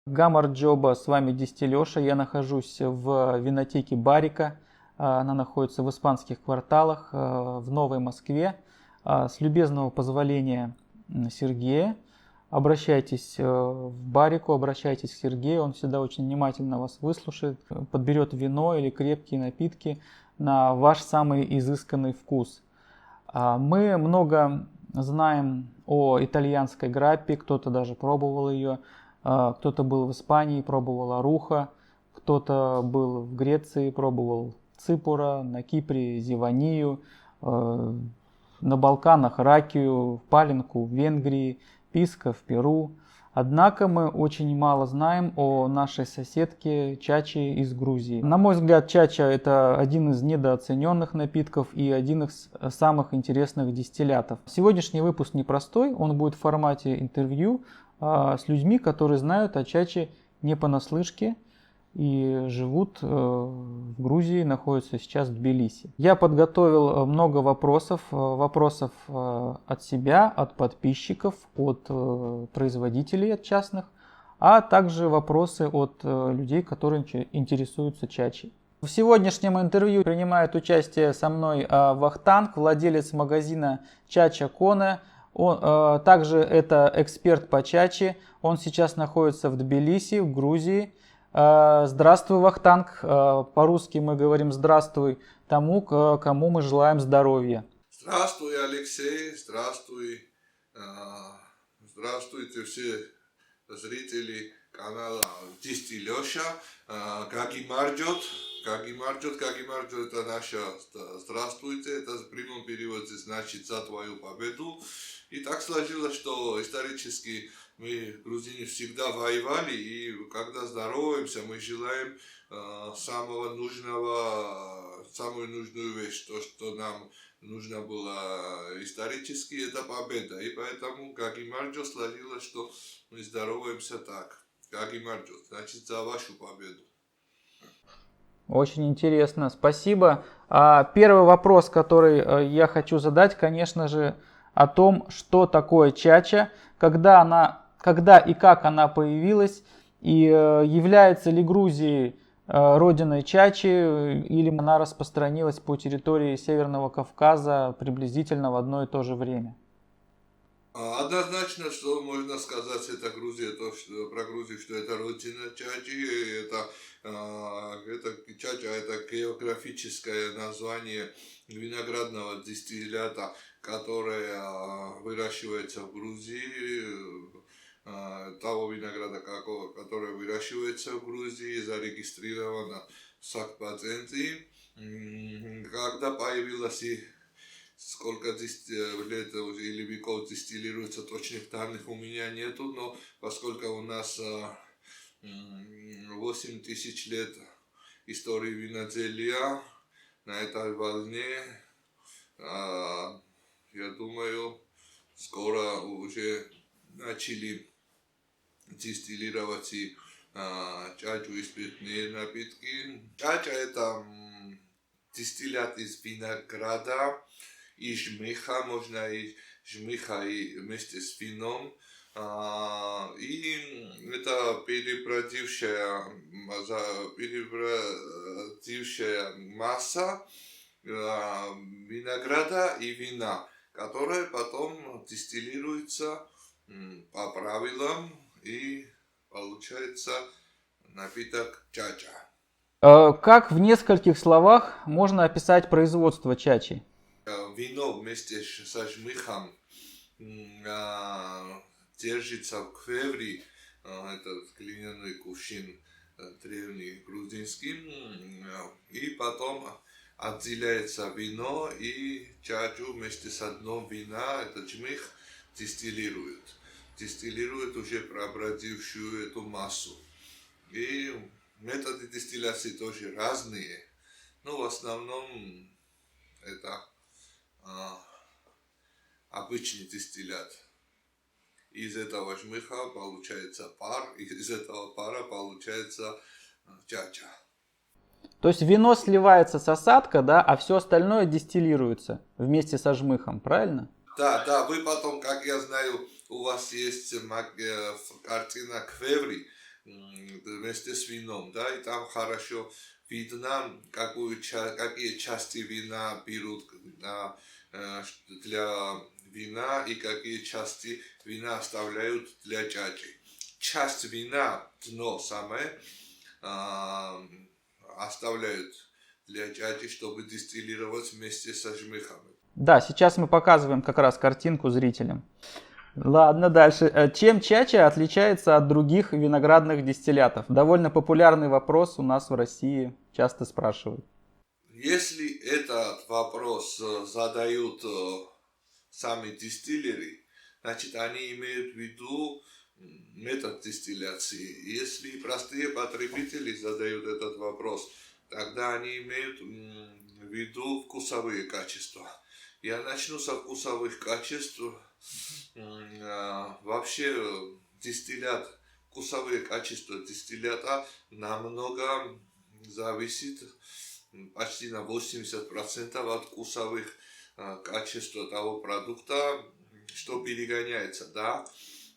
Гамарджоба, с вами Дистилеша. Я нахожусь в винотеке Барика. Она находится в испанских кварталах в Новой Москве. С любезного позволения Сергея, обращайтесь в Барику, обращайтесь к Сергею. Он всегда очень внимательно вас выслушает, подберет вино или крепкие напитки на ваш самый изысканный вкус. Мы много знаем о итальянской граппе, кто-то даже пробовал ее. Кто-то был в Испании, пробовал аруха, кто-то был в Греции, пробовал ципура, на Кипре зиванию, на Балканах ракию, паленку в Венгрии, писка в Перу. Однако мы очень мало знаем о нашей соседке чачи из Грузии. На мой взгляд, чача – это один из недооцененных напитков и один из самых интересных дистиллятов. Сегодняшний выпуск непростой, он будет в формате интервью с людьми, которые знают о чаче не понаслышке и живут в Грузии, находятся сейчас в Тбилиси. Я подготовил много вопросов от себя, от подписчиков, от производителей, от частных, а также вопросы от людей, которые интересуются чачей. В сегодняшнем интервью принимает участие со мной Вахтанг, владелец магазина Чача Коне. Также это эксперт по чаче. Он сейчас находится в Тбилиси, в Грузии. Здравствуй, Вахтанг. По-русски мы говорим здравствуй тому, кому мы желаем здоровья. Здравствуй, Алексей. Здравствуй. Здравствуйте все зрители канала Дистилеша. Кагимарджот. Кагимарджот это наше здравствуйте. Это в прямом переводе значит за твою победу. И так сложилось, что исторически мы, грузины, всегда воевали, и когда здороваемся, мы желаем самую нужную вещь, то, что нам нужно было исторически, это победа. И поэтому Кагимарджо сложилось, что мы здороваемся так. Кагимарджо, значит, за вашу победу. Очень интересно, спасибо. Первый вопрос, который я хочу задать, конечно же, о том, что такое чача, когда и как она появилась, и является ли Грузия родиной чачи, или она распространилась по территории Северного Кавказа приблизительно в одно и то же время. Однозначно, что можно сказать, это Грузия, про Грузию, что это родина чачи, чача это географическое название виноградного дистиллята, которое выращивается в Грузии, того винограда, который выращивается в Грузии, зарегистрировано в Сакпаценте. Когда появилась и сколько лет или веков дистиллируется, точных данных у меня нету, но поскольку у нас 8000 лет истории виноделия на этой волне, я думаю, скоро уже начали дистиллировать и чачу и спиртные напитки. Чача это дистиллят из винограда и жмыха, можно и жмыха и вместе с вином. И это перебродившая масса винограда и вина, которая потом дистиллируется по правилам и получается напиток чача. Как в нескольких словах можно описать производство чачи? Вино вместе со жмыхом держится в квевре, это глиняный кувшин древний грузинский, и потом отделяется вино и чачу вместе с дном вина, это жмых, дистиллирует уже пробродившую эту массу. И методы дистилляции тоже разные, но в основном это обычный дистиллят. Из этого жмыха получается пар, и из этого пара получается чача. То есть вино сливается с осадка, да, а все остальное дистиллируется вместе со жмыхом, правильно? Да, вы потом, как я знаю, у вас есть картина Квеври, вместе с вином, да, и там хорошо видно, какие части вина берут для вина и какие части вина оставляют для чачи. Часть вина, дно самое, оставляют для чачи, чтобы дистиллировать вместе со жмыхами. Да, сейчас мы показываем как раз картинку зрителям. Ладно, дальше. Чем чача отличается от других виноградных дистиллятов? Довольно популярный вопрос у нас в России, часто спрашивают. Если этот вопрос задают сами дистиллеры, значит они имеют в виду метод дистилляции. Если простые потребители задают этот вопрос, тогда они имеют в виду вкусовые качества. Я начну со вкусовых качеств. Вообще дистиллят, вкусовые качества дистиллята намного зависит, почти на 80% от вкусовых качеств того продукта, что перегоняется, да.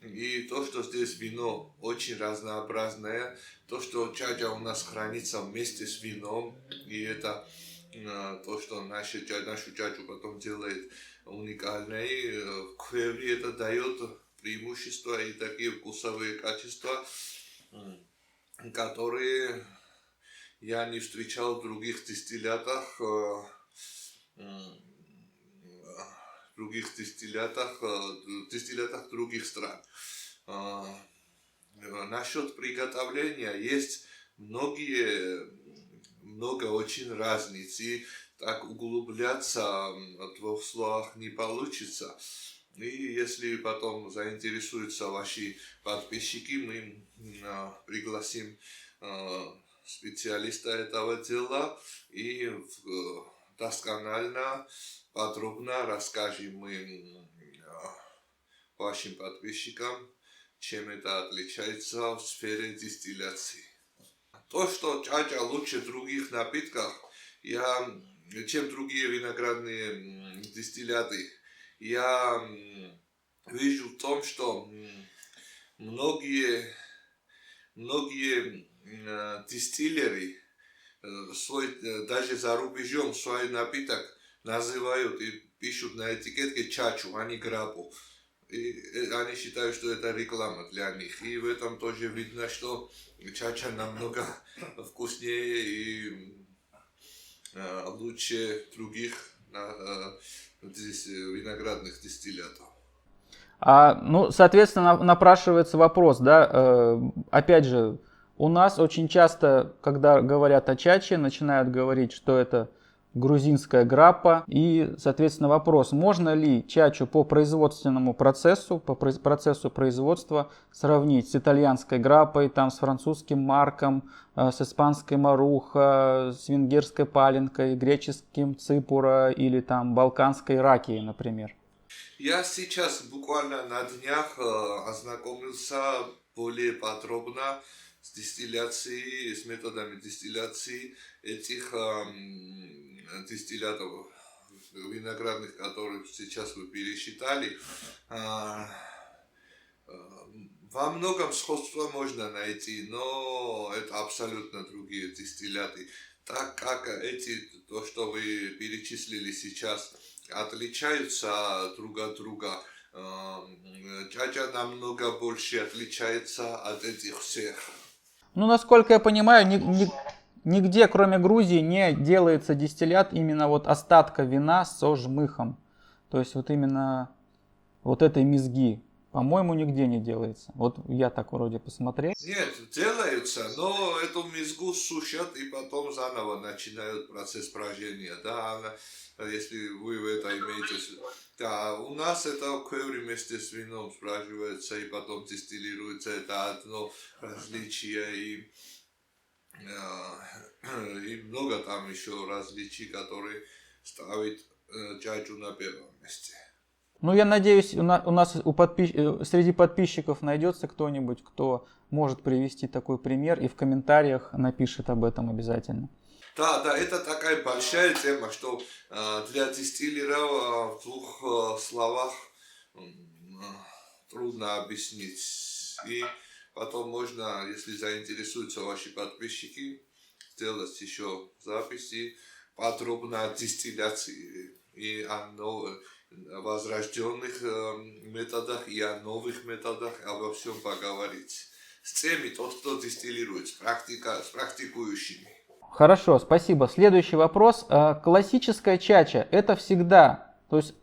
И то, что здесь вино очень разнообразное, то, что чача у нас хранится вместе с вином, и это то, что нашу чачу потом делает уникальной, в квевре это дает преимущества и такие вкусовые качества, которые я не встречал в других дистиллятах, дистиллятах других стран. Насчет приготовления есть много очень разниц, и так углубляться в двух словах не получится. И если потом заинтересуются ваши подписчики, мы пригласим специалиста этого дела и досконально, подробно расскажем вашим подписчикам, чем это отличается в сфере дистилляции. То, что чача лучше других напитков, чем другие виноградные дистилляты, я вижу в том, что многие дистиллеры даже за рубежом свой напиток называют и пишут на этикетке чачу, а не грапу. И они считают, что это реклама для них. И в этом тоже видно, что чача намного вкуснее и лучше других виноградных дистиллятов. Соответственно, напрашивается вопрос, да, опять же, у нас очень часто, когда говорят о чаче, начинают говорить, что это грузинская граппа. И, соответственно, вопрос, можно ли чачу по производственному процессу, по процессу производства сравнить с итальянской граппой, там, с французским марком, с испанской маруха, с венгерской паленкой, греческим ципура или там балканской ракией, например? Я сейчас буквально на днях ознакомился более подробно с дистилляцией, с методами дистилляции этих дистиллятов виноградных, которых сейчас вы пересчитали. Во многом сходство можно найти, но это абсолютно другие дистилляты. Так как то, что вы перечислили сейчас, отличаются друг от друга, чача намного больше отличается от этих всех. Насколько я понимаю, нигде, кроме Грузии, не делается дистиллят именно вот остатка вина со жмыхом. То есть вот именно вот этой мезги. По-моему, нигде не делается. Вот я так вроде посмотрел. Нет, делается, но эту мезгу сушат и потом заново начинают процесс брожения. Да, если вы в это имеете. Да, у нас это в квевре вместе с вином сбраживается и потом дистиллируется. Это одно различие. И много там еще различий, которые ставят чачу на первом месте. Я надеюсь, у нас среди подписчиков найдется кто-нибудь, кто может привести такой пример и в комментариях напишет об этом обязательно. Да, это такая большая тема, что для дистиллеров в двух словах трудно объяснить. И Потом можно, если заинтересуются ваши подписчики, сделать еще записи подробно о дистилляции и о возрожденных методах и о новых методах, обо всем поговорить. С теми, тот, кто дистиллирует, с практикующими. Хорошо, спасибо. Следующий вопрос. Классическая чача это всегда, то есть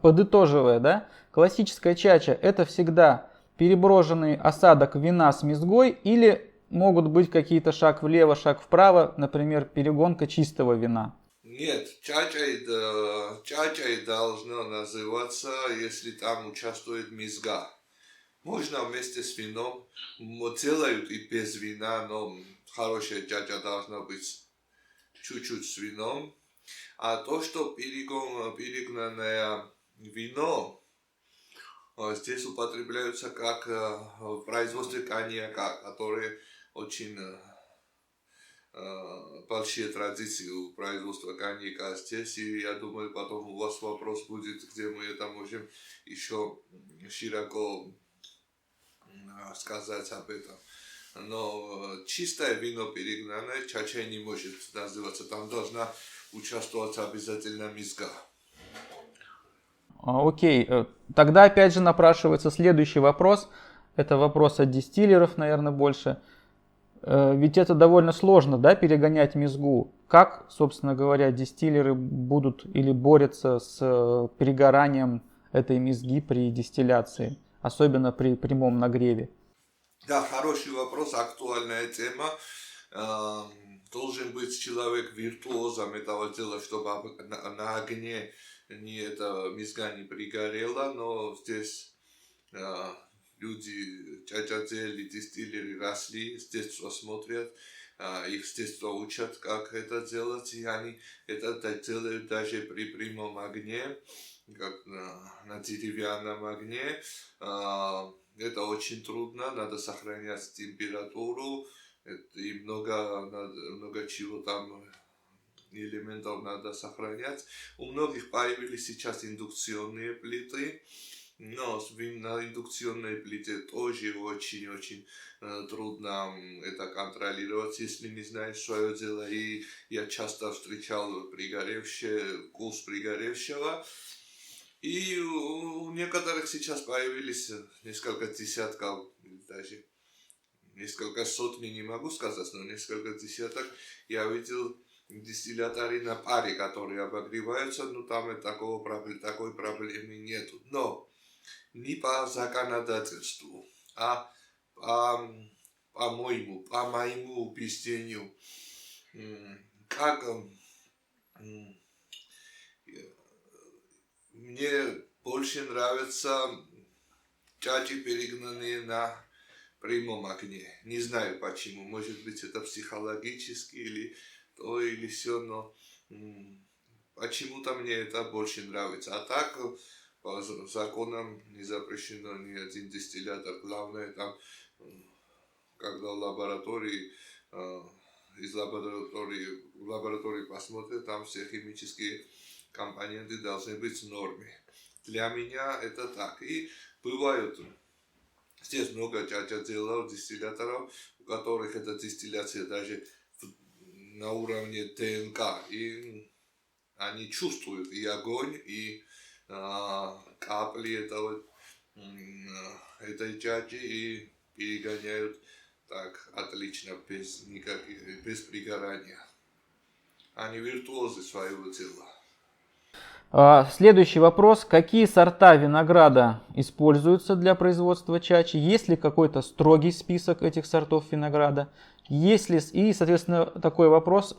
подытоживая, да, классическая чача это всегда переброженный осадок вина с мезгой или могут быть какие-то шаг влево, шаг вправо, например, перегонка чистого вина? Нет, чачей должно называться, если там участвует мезга. Можно вместе с вином, делают и без вина, но хорошая чача должна быть чуть-чуть с вином. А то, что перегнанное вино, здесь употребляются как в производстве коньяка, который очень большие традиции у производства коньяка здесь. И я думаю, потом у вас вопрос будет, где мы это можем еще широко сказать об этом. Но чистое вино перегнанное чачей не может называться. Там должна участвовать обязательно мезга. Окей, тогда опять же напрашивается следующий вопрос. Это вопрос от дистиллеров, наверное, больше. Ведь это довольно сложно, да, перегонять мезгу. Как, собственно говоря, дистиллеры будут или борются с перегоранием этой мезги при дистилляции, особенно при прямом нагреве? Да, хороший вопрос, актуальная тема. Должен быть человек виртуозом этого дела, чтобы на огне эта мезга не пригорела, но здесь люди, чачадели, дистиллеры росли, с детства смотрят, их с детства учат, как это делать, и они это делают даже при прямом огне, как на деревянном огне. Это очень трудно, надо сохранять температуру, и много чего там элементов надо сохранять. У многих появились сейчас индукционные плиты, но на индукционной плите тоже очень-очень трудно это контролировать, если не знаешь свое дело. И я часто встречал вкус пригоревшего. И у некоторых сейчас появились несколько десятков, даже несколько сотен, не могу сказать, но несколько десяток. Я видел дистилляторы на паре, которые обогреваются, но там такой проблемы нету. Но не по законодательству, а по моему убеждению, как мне больше нравятся чачи, перегнанные на прямом огне. Не знаю почему, может быть это психологически или то или все, но почему-то мне это больше нравится. А так по законам не запрещено ни один дистиллятор. Главное там, когда в лаборатории в лаборатории посмотрят, там все химические компоненты должны быть в норме. Для меня это так. И бывают здесь много чачаделов, дистилляторов, у которых эта дистилляция даже на уровне ДНК. И они чувствуют и огонь, и капли этой чачи и перегоняют так отлично, без пригорания. Они виртуозы своего дела. Следующий вопрос. Какие сорта винограда используются для производства чачи? Есть ли какой-то строгий список этих сортов винограда? И, соответственно, такой вопрос.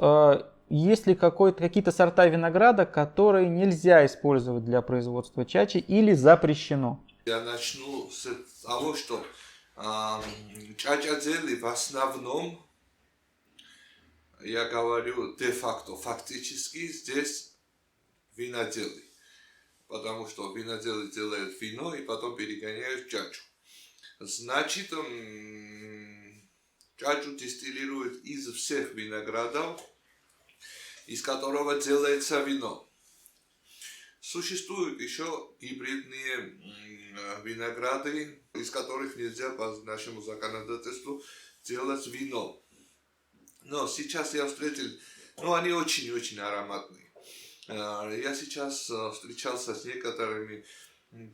Есть ли какие-то сорта винограда, которые нельзя использовать для производства чачи или запрещено? Я начну с того, что чачадели в основном, я говорю де-факто, фактически здесь виноделы. Потому что виноделы делают вино и потом перегоняют чачу. Значит, чачу дистиллируют из всех виноградов, из которого делается вино. Существуют еще гибридные винограды, из которых нельзя по нашему законодательству делать вино. Но сейчас я встретил, они очень-очень ароматные. Я сейчас встречался с некоторыми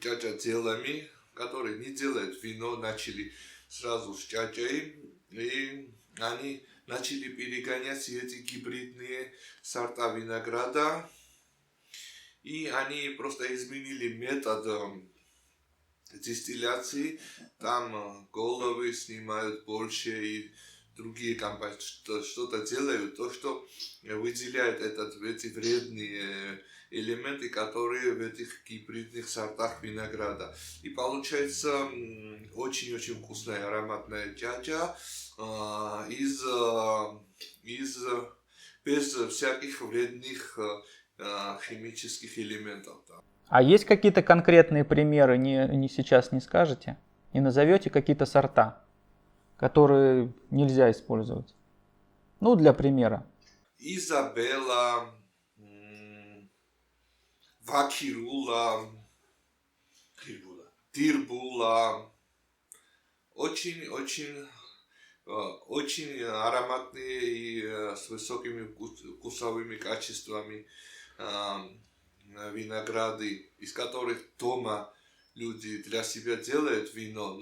чача-делами, которые не делают вино, начали сразу с чачей, и они начали перегонять эти гибридные сорта винограда, и они просто изменили метод дистилляции, там головы снимают больше и другие компании что-то делают, то, что выделяет эти вредные элементы, которые в этих гибридных сортах винограда. И получается очень-очень вкусная ароматная чача без всяких вредных химических элементов. А есть какие-то конкретные примеры, не сейчас не скажете? Не назовете какие-то сорта, которые нельзя использовать? Ну, для примера. Изабелла, Вакирула, Дирбула. Очень ароматные и с высокими вкусовыми качествами винограды, из которых дома люди для себя делают вино,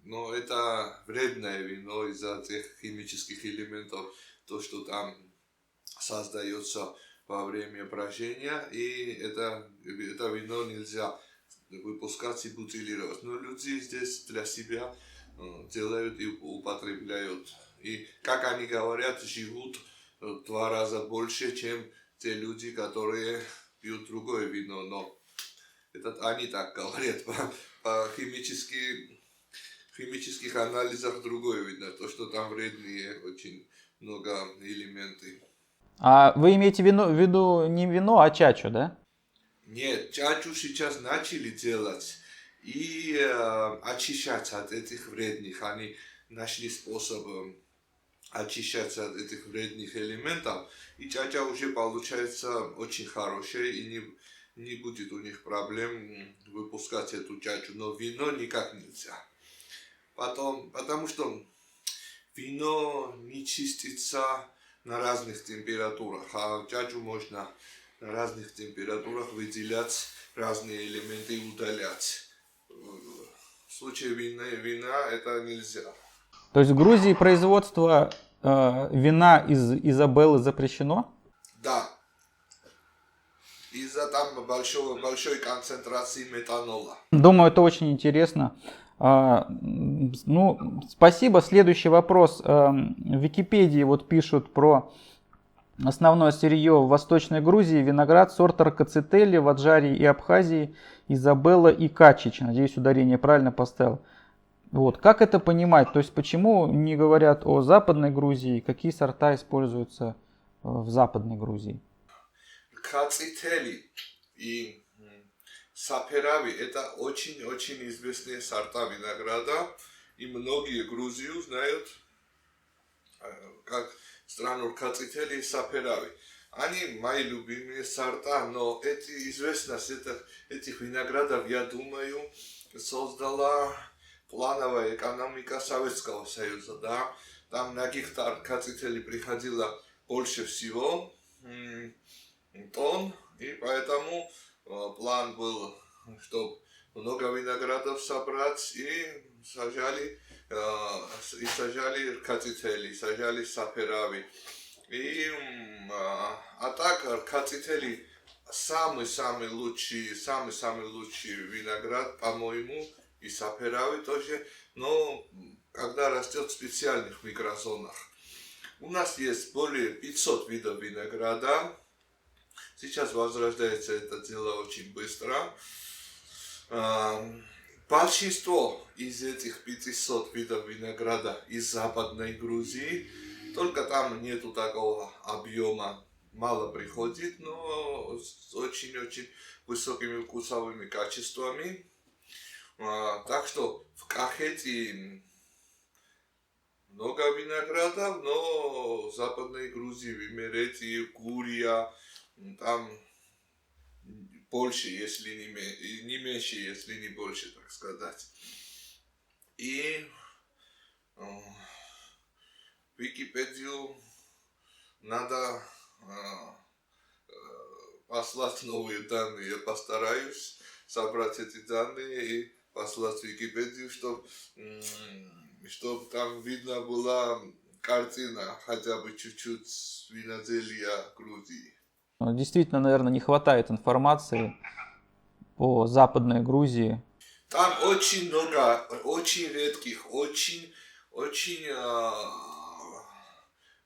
но это вредное вино из-за тех химических элементов, то, что там создается во время брожения, и это вино нельзя выпускать и бутилировать. Но люди здесь для себя делают и употребляют. И, как они говорят, живут в 2 раза больше, чем те люди, которые пьют другое вино. Но они так говорят, по химических анализах другое видно, то, что там вредные очень много элементов. А вы имеете в виду не вино, а чачу, да? Нет, чачу сейчас начали делать и очищать от этих вредных. Они нашли способ очищаться от этих вредных элементов. И чача уже получается очень хорошая, и не будет у них проблем выпускать эту чачу. Но вино никак нельзя. Потому что вино не чистится на разных температурах, а чачу можно на разных температурах выделять разные элементы и удалять. В случае вина это нельзя. То есть в Грузии производство вина из Изабеллы запрещено? Да. Из-за там большой концентрации метанола. Думаю, это очень интересно. Спасибо. Следующий вопрос. В Википедии вот пишут про основное сырье в Восточной Грузии: виноград сорта Ракоцители, в Аджарии и Абхазии Изабелла и Качич. Надеюсь, ударение правильно поставил. Вот. Как это понимать? То есть почему не говорят о Западной Грузии? Какие сорта используются в Западной Грузии? Ракоцители и Саперави – это очень-очень известные сорта винограда, и многие Грузию знают как страну Ракоцители и Саперави. Они мои любимые сорта, но известность этих виноградов, я думаю, создала плановая экономика Советского Союза. Да? Там на гектар Ракоцители приходило больше всего тонн, и поэтому план был, чтобы много виноградов собрать, и сажали Ракоцители, сажали Саперави. А так Ракоцители самый лучший виноград, по-моему, и Саперави тоже, но когда растет в специальных микрозонах. У нас есть более 500 видов винограда. Сейчас возрождается это дело очень быстро. Большинство из этих 500 видов винограда из Западной Грузии, только там нету такого объема, мало приходит, но с очень-очень высокими вкусовыми качествами. Так что в Кахете много виноградов, но в Западной Грузии, в Имеретии, Гурия, там больше, если не меньше, если не больше, так сказать. И Википедию надо послать новые данные. Я постараюсь собрать эти данные и послать в Википедию, чтобы там видно была картина, хотя бы чуть-чуть виноделия Грузии. Действительно, наверное, не хватает информации по Западной Грузии. Там очень много, очень редких, очень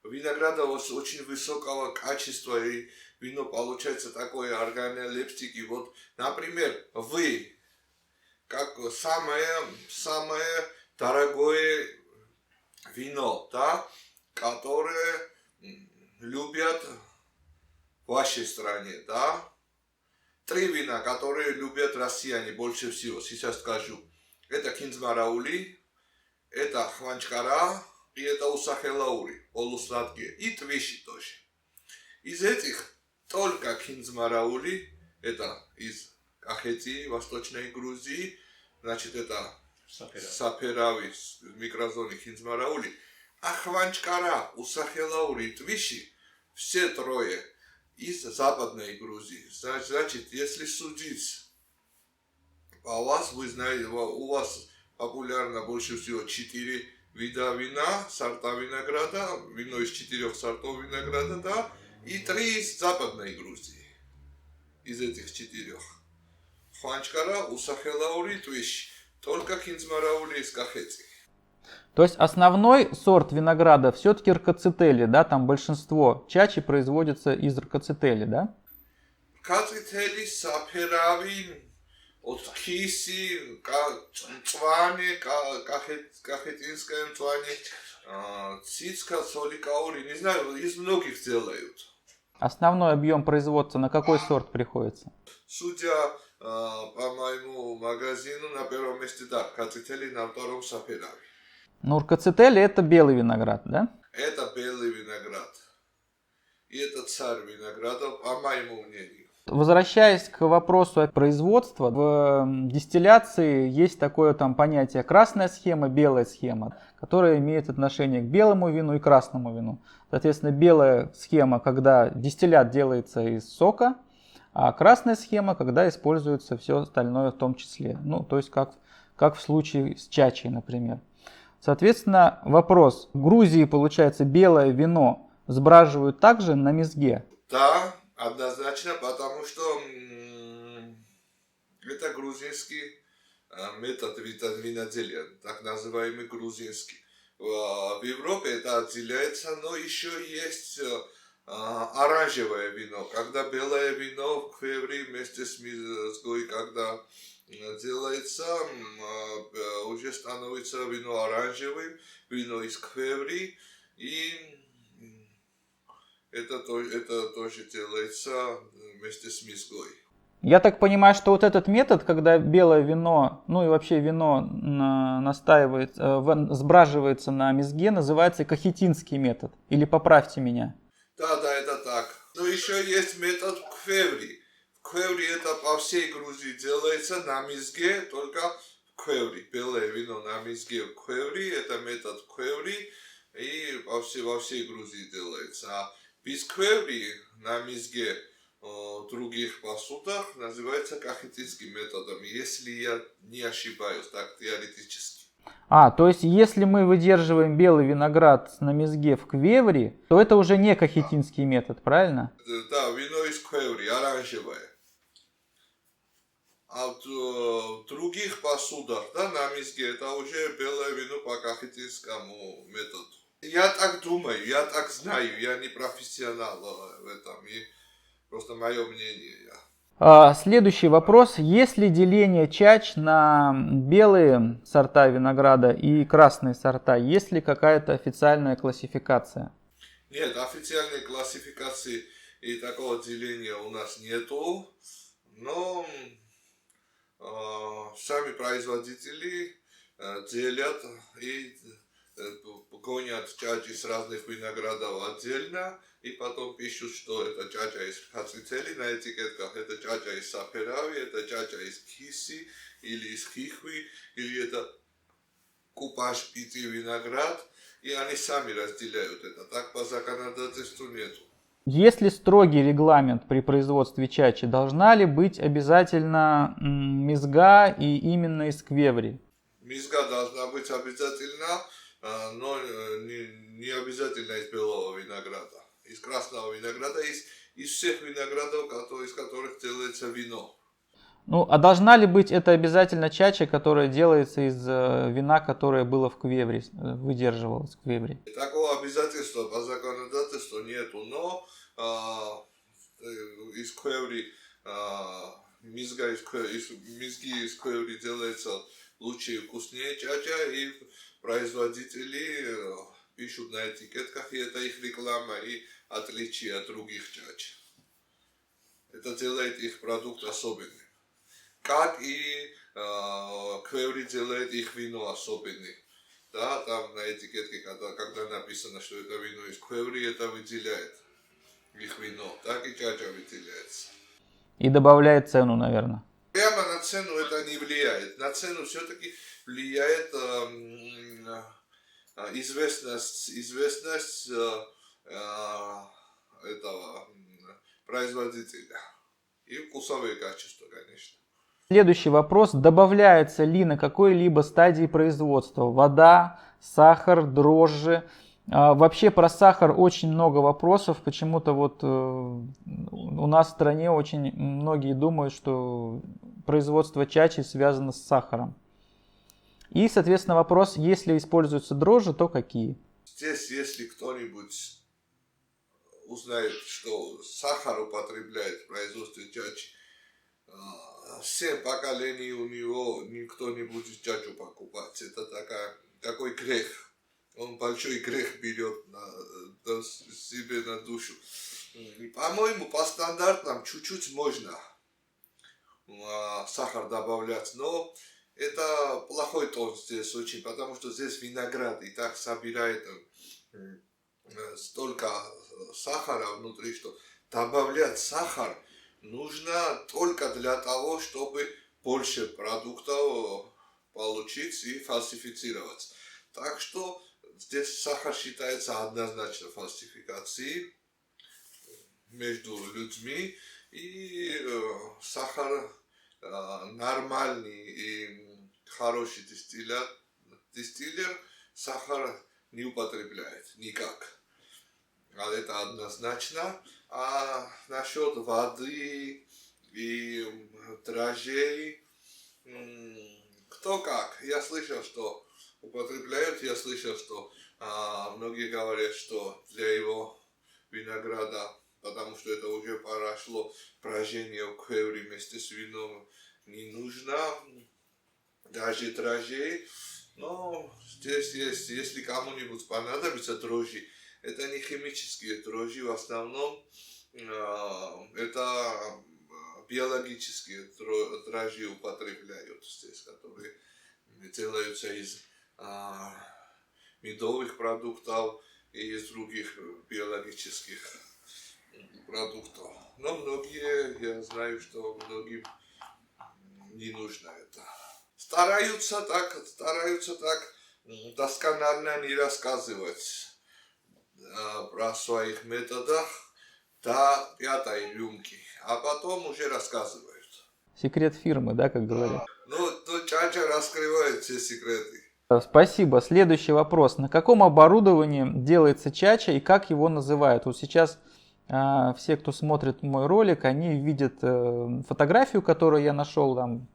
винограда очень высокого качества, и вино получается такое органолептики. Вот, например, вы, как самое дорогое вино, да, которое любят в вашей стране, да, 3 вина, которые любят россияне больше всего, сейчас скажу. Это кинзмараули, это хванчкара и это усахелаури, полусладкие, и твиши тоже. Из этих только кинзмараули, это из Кахетии, Восточной Грузии, значит это Саперави, микрозоны кинзмараули, а хванчкара, усахелаури и твиши, все трое из Западной Грузии. Значит, если судить по вас, вы знаете, у вас популярно больше всего 4 вида вина, сорта винограда, вино из 4 сортов винограда, да, и 3 из Западной Грузии, из этих 4. Хванчкара, усахелаури, твиш, только кинзмараули из Кахетии. То есть основной сорт винограда все-таки ркацители, да, там большинство чачи производится из ркацители, да? Ркацители, саперави, от киси, цвани, кахетинская цвани, цицка, соликаури, не знаю, из многих делают. Основной объем производства на какой сорт приходится? Судя по моему магазину, на первом месте, да, ркацители, на втором саперави. Ну, ркацители это белый виноград, да? Это белый виноград. И это царь винограда, по моему мнению. Возвращаясь к вопросу производства, в дистилляции есть такое там понятие красная схема, белая схема, которая имеет отношение к белому вину и красному вину. Соответственно, белая схема, когда дистиллят делается из сока, а красная схема, когда используется все остальное в том числе. Ну, то есть как в случае с чачей, например. Соответственно, вопрос. В Грузии, получается, белое вино сбраживают также на мезге? Да, однозначно, потому что это грузинский метод виноделия, так называемый грузинский. В Европе это отделяется, но еще есть оранжевое вино. Когда белое вино в квевре вместе с мезгой, когда делается, уже становится вино оранжевым, вино из квеври, и это тоже делается вместе с мезгой. Я так понимаю, что вот этот метод, когда белое вино, ну и вообще вино сбраживается на мезге, называется кахетинский метод. Или поправьте меня. Да, это так. Но еще есть метод квеври. В квеври это по всей Грузии делается на мезге, только в квеври. Белое вино на мезге в квеври, это метод квеври, и во всей Грузии делается. А без квеври на мезге в других посудах называется кахетинским методом, если я не ошибаюсь, так теоретически. То есть если мы выдерживаем белый виноград на мезге в квевре, то это уже не кахетинский метод, правильно? Да, вино из квеври, оранжевое. А в других посудах, да, на мезге, это уже белое вино по кахетинскому методу. Я так думаю, я так знаю, я не профессионал в этом, и просто мое мнение. Следующий вопрос. Есть ли деление чач на белые сорта винограда и красные сорта? Есть ли какая-то официальная классификация? Нет, официальной классификации и такого деления у нас нету, но сами производители делят и гонят чачи с разных виноградов отдельно, и потом пишут, что это чача из хацицели на этикетках, это чача из саперави, это чача из киси или из хихви, или это купаж пяти виноград, и они сами разделяют это. Так по законодательству нету. Есть ли строгий регламент при производстве чачи? Должна ли быть обязательно мезга и именно из квеври? Мизга должна быть обязательно, но не обязательно из белого винограда. Из красного винограда, из всех виноградов, из которых делается вино. Ну, а должна ли быть это обязательно чача, которая делается из вина, которое было в квевре, выдерживалось в квевре? Такого обязательства по законодательству нету, но из квеври, мизги из квеври делается лучше и вкуснее чача, и производители пишут на этикетках, и это их реклама и отличие от других чач. Это делает их продукт особенным. Как и квеври делает их вино особенным. Да, там на этикетке, когда написано, что это вино из квеври, это выделяет их вино. Так и чача выделяется. И добавляет цену, наверное. Прямо на цену это не влияет. На цену все-таки влияет известность этого производителя. И вкусовые качества, конечно. Следующий вопрос. Добавляется ли на какой-либо стадии производства вода, сахар, дрожжи? Вообще про сахар очень много вопросов. Почему-то вот у нас в стране очень многие думают, что производство чачи связано с сахаром. И, соответственно, вопрос, если используются дрожжи, то какие? Здесь, если кто-нибудь узнает, что сахар употребляет в производстве чачи, 7 поколений у него никто не будет чачу покупать. Это такой грех. Он большой грех берет себе на душу. По-моему, по стандартам чуть-чуть можно сахар добавлять, но это плохой тон здесь очень, потому что здесь виноград и так собирает столько сахара внутри, что добавлять сахар нужно только для того, чтобы больше продуктов получить и фальсифицировать. Так что здесь сахар считается однозначно фальсификацией между людьми, и сахар нормальный и хороший дистиллер сахар не употребляет никак. Это однозначно. А насчет воды и дрожжей, кто как. Я слышал, что употребляют, я слышал, что многие говорят, что для его винограда, потому что это уже прошло брожение в квевре вместе с вином, не нужно даже дрожжей. Но здесь есть, если кому-нибудь понадобится дрожжи, это не химические дрожжи, в основном это биологические дрожжи употребляют здесь, которые делаются из медовых продуктов и из других биологических продуктов. Но многие, я знаю, что многим не нужно это. Стараются так досконально не рассказывать про своих методах до 5-й рюмки, а потом уже рассказывают. Секрет фирмы, да, как говорят? Ну, чача раскрывает все секреты. Спасибо. Следующий вопрос. На каком оборудовании делается чача и как его называют? Вот сейчас все, кто смотрит мой ролик, они видят фотографию, которую я нашел там.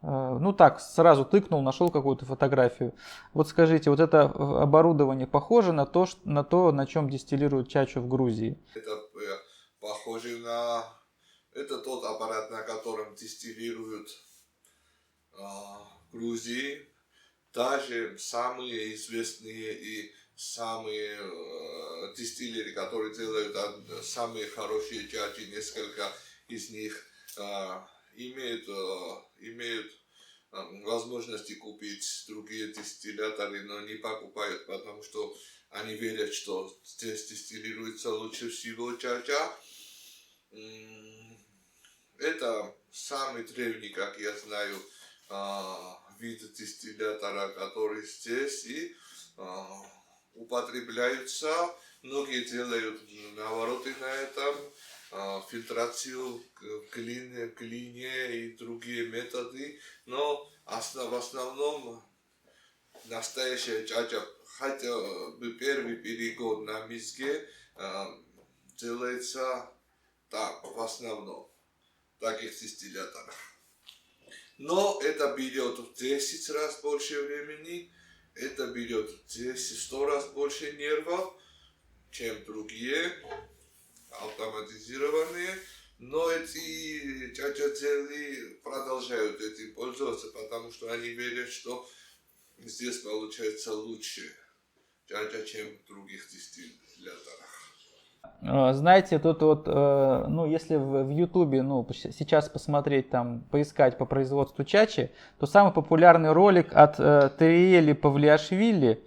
Ну так, сразу тыкнул, нашел какую-то фотографию. Вот скажите, вот это оборудование похоже на то, на чем дистиллируют чачу в Грузии? Это похоже на... Это тот аппарат, на котором дистиллируют в Грузии. Даже самые известные и самые дистиллеры, которые делают самые хорошие чачи, несколько из них имеют возможности купить другие дистилляторы, но не покупают, потому что они верят, что здесь дистиллируется лучше всего чача. Это самый древний, как я знаю, вид дистиллятора, который здесь и употребляются. Многие делают навороты на этом, фильтрацию в глине и другие методы, но в основном настоящая чача, хотя бы первый перегон на миске, делается так, в основном, в таких дистилляторах. Но это берет в 10 раз больше времени, это берет в 10-100 раз больше нервов, чем другие автоматизированные. Но эти чача-цели продолжают этим пользоваться, потому что они верят, что здесь получается лучше чача, чем в других дистилляторах. Знаете, тут вот, ну, если в Ютубе, ну, сейчас посмотреть, там, поискать по производству чачи, то самый популярный ролик от Териэли Павлиашвили,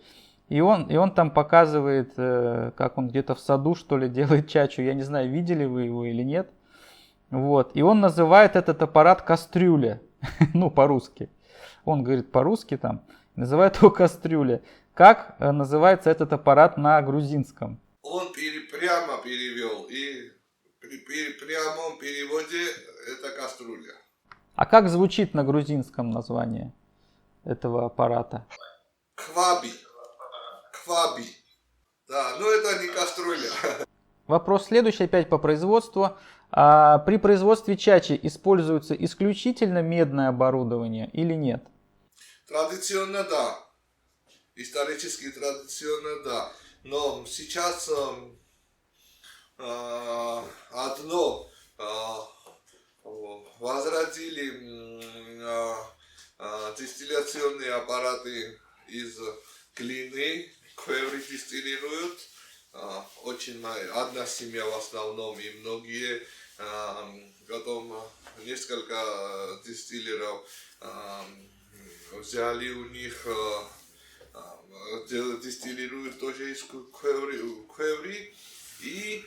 и он там показывает, как он где-то в саду, что ли, делает чачу. Я не знаю, видели вы его или нет. Вот. И он называет этот аппарат кастрюля, ну, по-русски. Он говорит по-русски там, называет его кастрюля. Как называется этот аппарат на грузинском? Он прямо перевел, и при прямом переводе это кастрюля. А как звучит на грузинском название этого аппарата? Кваби. Кваби. Да, но это не кастрюля. Вопрос следующий, опять по производству. При производстве чачи используется исключительно медное оборудование или нет? Традиционно да. Исторически традиционно да. Но сейчас одно возродили дистилляционные аппараты из глины, квеври дистиллируют. Очень одна семья в основном и многие. Потом несколько дистиллеров взяли у них, дистиллируют тоже из квеври. И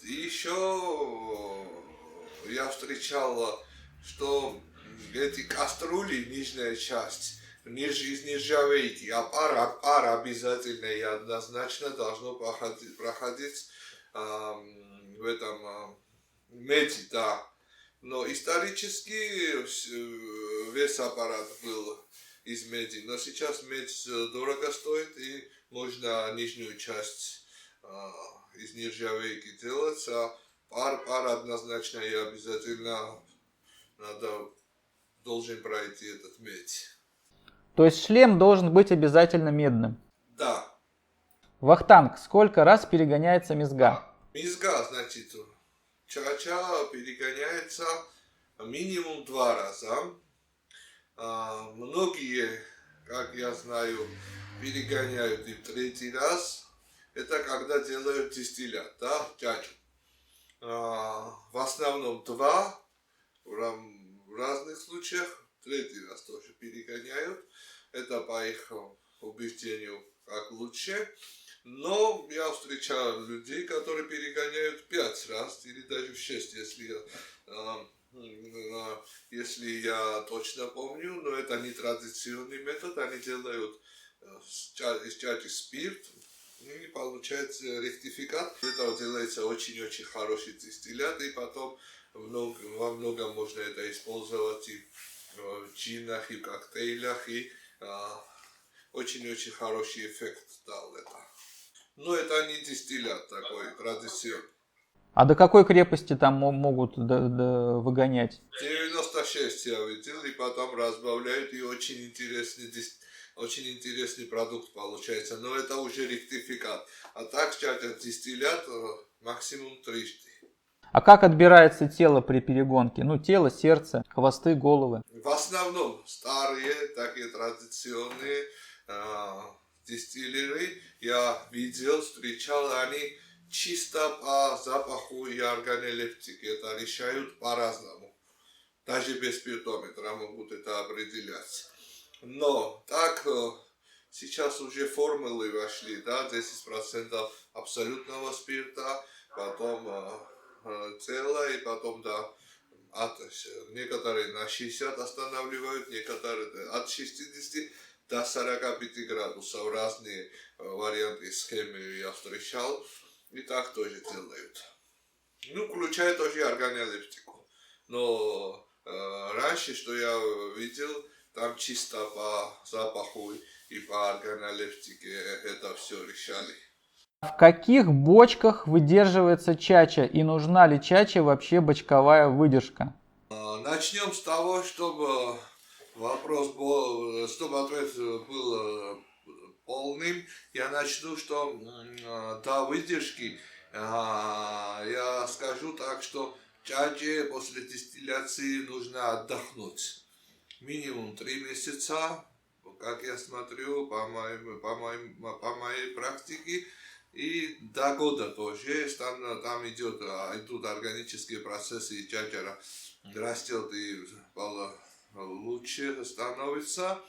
еще я встречал, что эти кастрюли, нижняя часть, из нержавейки, а пар обязательно и однозначно должно проходить в этом меди, да. Но исторически весь аппарат был из меди, но сейчас медь дорого стоит, и можно нижнюю часть из нержавейки делать, а пар однозначно и обязательно должен пройти этот медь. То есть шлем должен быть обязательно медным? Да. Вахтанг, сколько раз перегоняется мизга? Мизга, значит, чача перегоняется минимум 2 раза. Многие, как я знаю, перегоняют и 3-й раз. Это когда делают дистиллят, да, чачу. В основном 2, в разных случаях 3-й раз тоже перегоняют. Это по их убеждению как лучше. Но я встречал людей, которые перегоняют 5 раз или даже 6, если я точно помню, но это не традиционный метод, они делают из чачи спирт, и получается ректификат. Это делается очень-очень хороший дистиллят, и потом во многом можно это использовать и в джинах, и в коктейлях, и очень-очень хороший эффект дал это. Но это не дистиллят такой, традиционный. А до какой крепости там могут выгонять? 96 я видел, и потом разбавляют, и очень интересный продукт получается. Но это уже ректификат. А так, это дистиллят максимум 300. А как отбирается тело при перегонке? Ну, тело, сердце, хвосты, головы. В основном старые, такие традиционные дистиллеры я видел, встречал, они чисто по запаху и органолептике это решают по-разному. даже без спиртометра могут это определять. Но так сейчас уже формулы вошли, да, 10% абсолютного спирта, потом целое, и потом, да, некоторые на 60 останавливают, некоторые от 60 до 45 градусов, разные варианты схемы я встречал, и так тоже делают. Ну, включая тоже органолептику. Но раньше, что я видел, там чисто по запаху и по органолептике это все решали. В каких бочках выдерживается чача и нужна ли чаче вообще бочковая выдержка? Начнем с того, чтобы вопрос был, чтобы ответ был полным. Я начну, что до выдержки я скажу так, что чаче после дистилляции нужно отдохнуть. Минимум 3 месяца, как я смотрю, по моей практике, и до года тоже. Там идут органические процессы, и чача растет и лучше становится.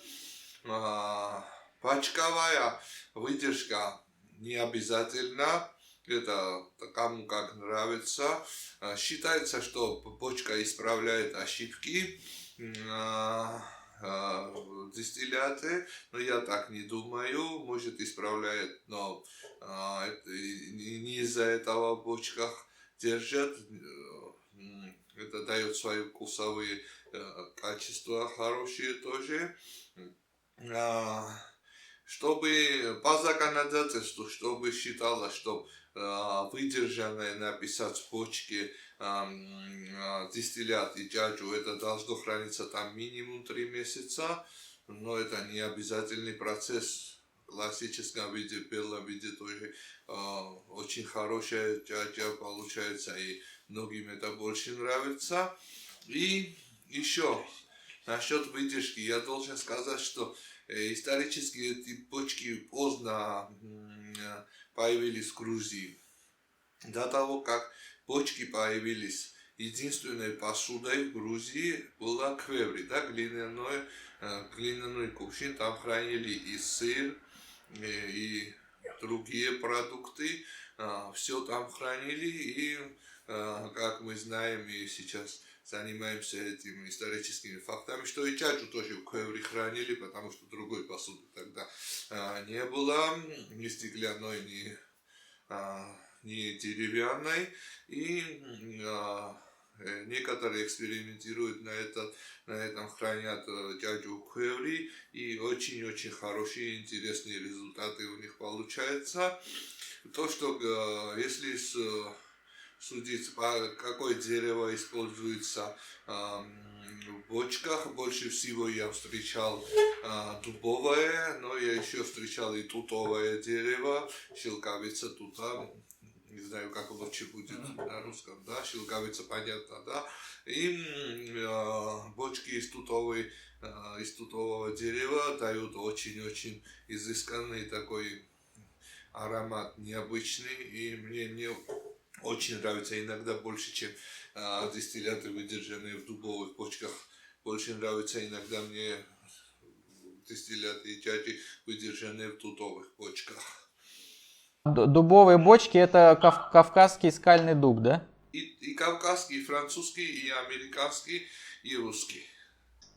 Бочковая выдержка не обязательно. Это кому как нравится. Считается, что бочка исправляет ошибки дистилляты, но я так не думаю, может исправляет, но не из-за этого в бочках держат, это дает свои вкусовые качества хорошие тоже. Чтобы по законодательству, чтобы считалось, что выдержанное написать в бочке дистиллят и чачу, это должно храниться там минимум 3 месяца, но это не обязательный процесс. В классическом виде, в белом виде тоже очень хорошая чача получается, и многим это больше нравится. И еще насчет выдержки я должен сказать, что исторически эти бочки поздно появились в Грузии. До того, как бочки появились, единственной посудой в Грузии была квеври, да, глиняной кувшин, там хранили и сыр, и другие продукты, все там хранили, и, как мы знаем, и сейчас занимаемся этими историческими фактами, что и чачу тоже в квеври хранили, потому что другой посуды тогда не было, ни стеклянной, ни деревянной, и некоторые экспериментируют на этом хранят чачу в квеври, и очень-очень хорошие, интересные результаты у них получаются. То, что если судить, какое дерево используется в бочках, больше всего я встречал дубовое, но я еще встречал и тутовое дерево, шелковица тута, не знаю, как лучше будет на русском, да, шелковица, понятно, да, и бочки из тутового дерева дают очень-очень изысканный такой аромат, необычный, и мне очень нравится, иногда больше, чем дистилляты, выдержанные в дубовых бочках. Больше нравится иногда мне дистилляты и чачи, выдержанные в тутовых бочках. Дубовые бочки это кавказский скальный дуб, да? И кавказский, и французский, и американский, и русский.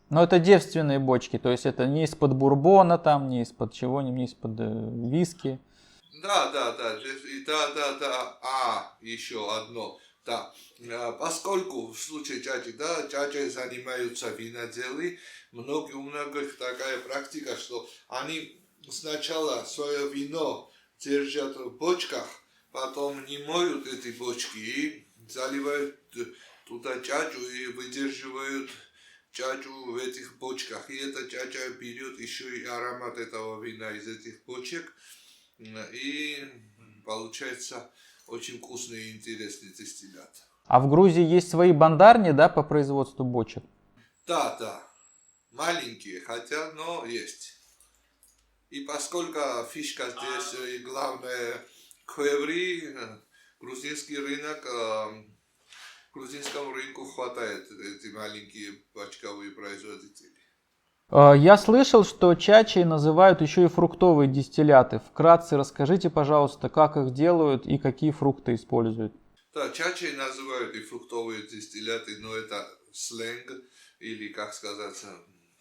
Но это девственные бочки, то есть это не из-под бурбона, там, не из-под чего-нибудь, не из-под виски. Да. Еще одно. Да. Поскольку в случае чачи, да, чачей занимаются виноделы, у многих такая практика, что они сначала свое вино держат в бочках, потом не моют эти бочки и заливают туда чачу и выдерживают чачу в этих бочках. И эта чача берет еще и аромат этого вина из этих бочек. И получается очень вкусный и интересный дистиллят. А в Грузии есть свои бандарни, да, по производству бочек? Да. Маленькие, но есть. И поскольку фишка здесь и главное квеври, грузинский рынок грузинскому рынку хватает эти маленькие бочковые производители. Я слышал, что чачей называют еще и фруктовые дистилляты. Вкратце расскажите, пожалуйста, как их делают и какие фрукты используют. Да, чачей называют и фруктовые дистилляты, но это сленг, или, как сказать,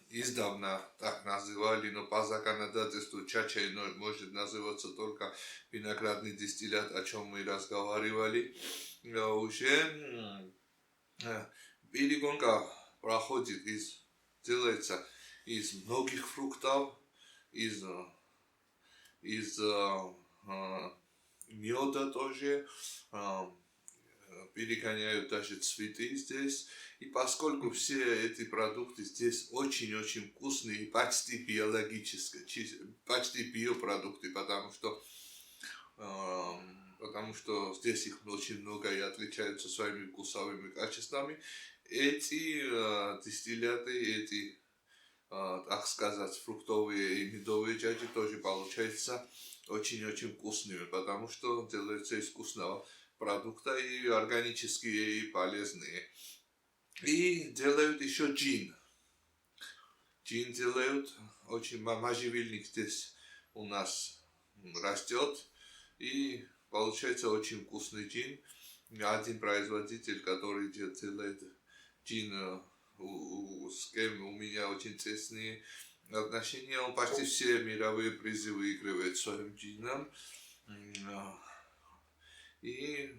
издавна так называли, но по законодательству чачей может называться только виноградный дистиллят, о чем мы разговаривали. Уже перегонка проходит, делается из многих фруктов, из меда тоже, перегоняют даже цветы здесь. И поскольку все эти продукты здесь очень-очень вкусные и почти биологические, почти биопродукты, потому что здесь их очень много и отличаются своими вкусовыми качествами, эти дистилляты, эти, так сказать, фруктовые и медовые чачи тоже получаются очень-очень вкусными, потому что делаются из вкусного продукта и органические, и полезные. И делают еще джин. Джин делают, очень можжевельник здесь у нас растет, и получается очень вкусный джин. Один производитель, который делает джин, с кем у меня очень тесные отношения, он почти все мировые призы выигрывает своим джином. И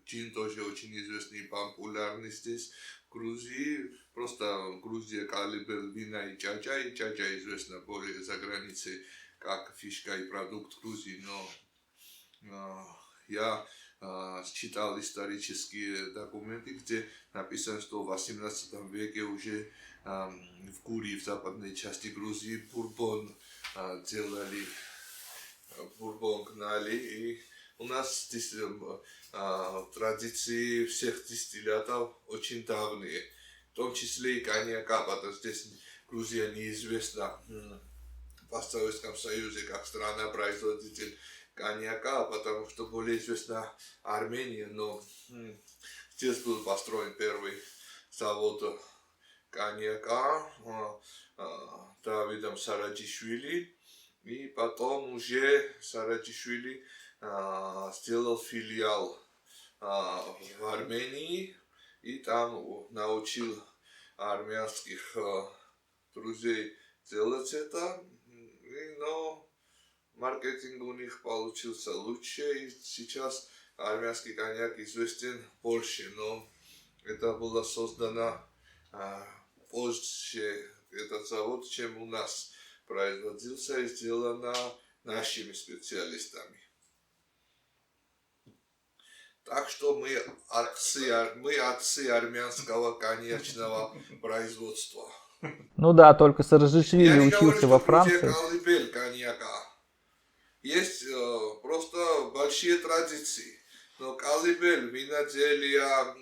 джин тоже очень известный и популярный здесь, в Грузии. Просто Грузия колыбель вина и чача известна более за границей как фишка и продукт Грузии, но я читал исторические документы, где написано, что в 18 веке уже в Гурии, в западной части Грузии, бурбон делали, бурбон гнали, и у нас здесь традиции всех дистиллятов очень давние, в том числе и коньяка, потому что здесь Грузия неизвестна в постсоветском союзе как страна-производитель коньяка, потому что более известна Армения, но здесь был построен первый завод коньяка Давидом Сараджишвили, и потом уже Сараджишвили сделал филиал в Армении, и там научил армянских друзей делать это, но маркетинг у них получился лучше, и сейчас армянский коньяк известен больше, но это было создано позже, этот завод, чем у нас производился и сделано нашими специалистами. Так что мы отцы армянского коньячного производства. Ну да, только Сараджишвили Я не говорю, учился что во Грузия Франции. колыбель коньяка. Есть просто большие традиции. Но колыбель виноделия,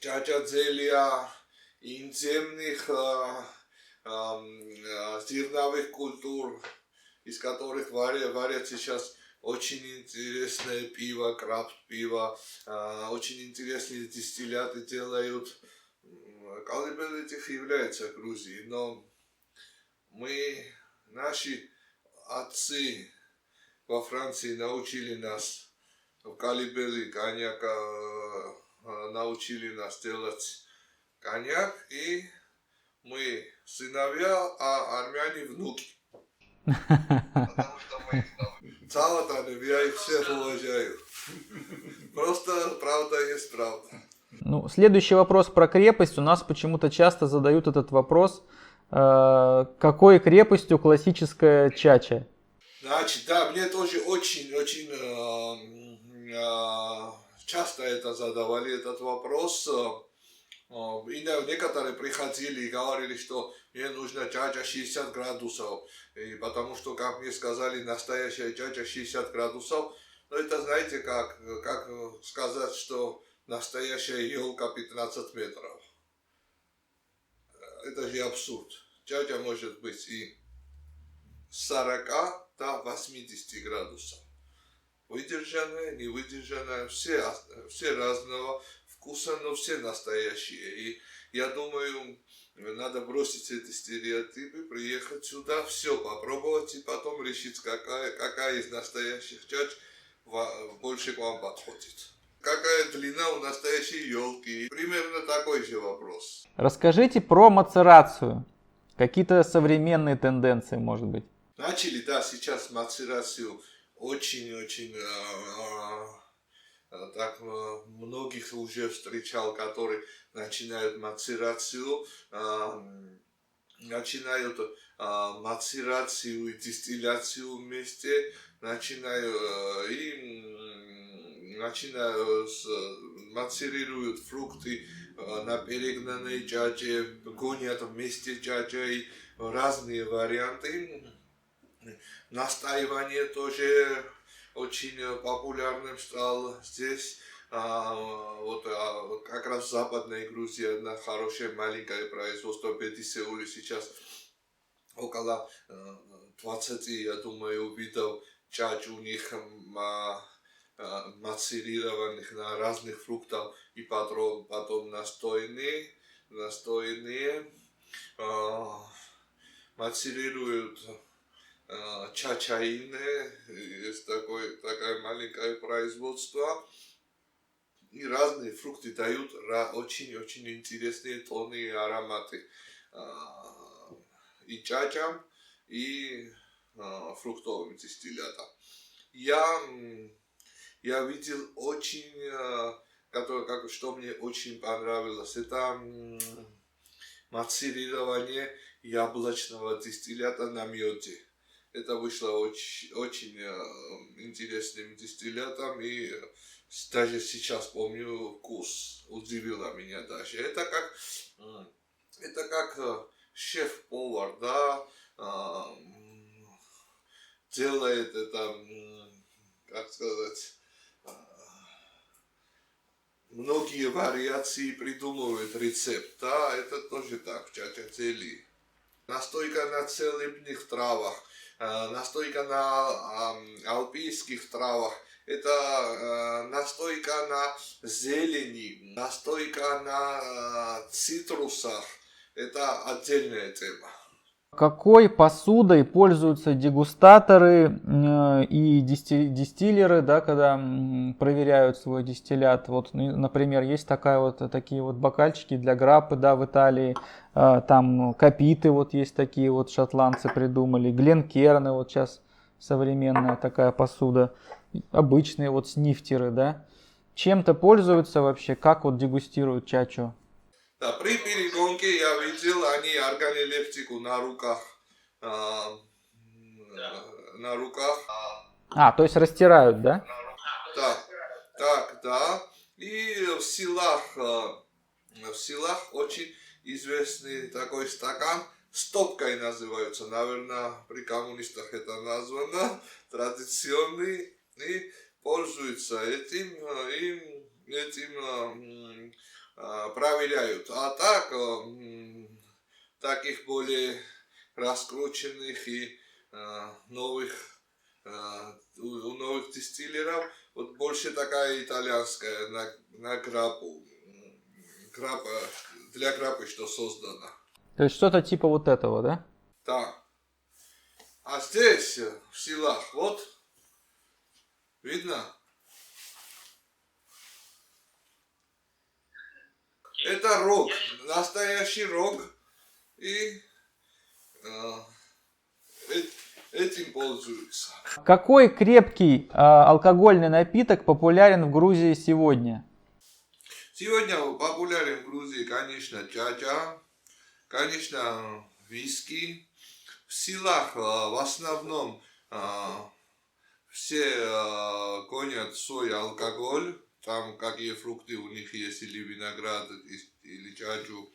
чачаделия, иноземных зерновых культур, из которых варят сейчас очень интересное пиво, крафт-пиво, очень интересные дистилляты делают. Колыбель этих является Грузией, но наши отцы во Франции научили нас в колыбели коньяка, научили нас делать коньяк, и мы сыновья, а армяне внуки. Потому что мы Цалатанов, я их всех уважаю. Просто правда есть правда. Ну, следующий вопрос про крепость. У нас почему-то часто задают этот вопрос. Какой крепостью классическая чача? Значит, да, мне тоже очень-очень часто это задавали, этот вопрос. И некоторые приходили и говорили, что мне нужно чача 60 градусов, и потому что, как мне сказали, настоящая чача 60 градусов. Но это, знаете, как сказать, что настоящая елка 15 метров. Это же абсурд. Чача может быть и с 40 до 80 градусов. выдержанная, невыдержанная, все разного вкуса, но все настоящие. И я думаю, надо бросить эти стереотипы, приехать сюда, все попробовать и потом решить, какая из настоящих чач больше к вам подходит. Какая длина у настоящей елки? Примерно такой же вопрос. Расскажите про мацерацию. Какие-то современные тенденции, может быть. Начали, да, сейчас мацерацию очень-очень так многих уже встречал, которые начинают мацерацию, начинают мацерацию и дистилляцию вместе, мацерируют фрукты на перегнанной джаджи, гонят вместе джаджей, разные варианты. Настаивание тоже очень популярным стал здесь. Как раз в Западной Грузии одна хорошее маленькое производство Бетисеули сейчас около 20, я думаю, видов чач у них мацерированных на разных фруктах и потом настойные мацерируют чачаины, есть такое маленькое производство. И разные фрукты дают очень-очень интересные тоны и ароматы и чачам, и фруктовым дистиллятам. Я видел что мне очень понравилось, это мацерирование яблочного дистиллята на меде. Это вышло очень интересным дистиллятом, и даже сейчас помню вкус, удивило меня даже. Это как шеф-повар, да, делает это, как сказать, многие вариации придумывают рецепт, да, это тоже так в чача-цели. Настойка на целебных травах, настойка на альпийских травах, это настойка на зелени, настойка на цитрусах, это отдельная тема. Какой посудой пользуются дегустаторы и дистиллеры, да, когда проверяют свой дистиллят? Вот, например, есть такие вот бокальчики для граппы, да, в Италии, там капиты вот есть такие вот, шотландцы придумали, гленкерны, вот сейчас современная такая посуда, обычные вот снифтеры, да. Чем-то пользуются вообще, как вот дегустируют чачу? Да, при перегонке я видел, они органолептику на руках. То есть растирают, да? Да. И в селах очень известный такой стакан, стопкой называется, наверное, при коммунистах это названо, традиционный, и пользуются этим проверяют. А так, таких более раскрученных и у новых дистиллеров, вот больше такая итальянская на граппу. Для граппы, что создано. То есть что-то типа вот этого, да? Да. А здесь, в селах, вот, видно? Это рог, настоящий рог, и этим пользуются. Какой крепкий алкогольный напиток популярен в Грузии сегодня? Сегодня популярен в Грузии, конечно, чача, конечно, виски. В селах в основном все гонят свой алкоголь. Там какие фрукты у них есть, или виноград, или чачу.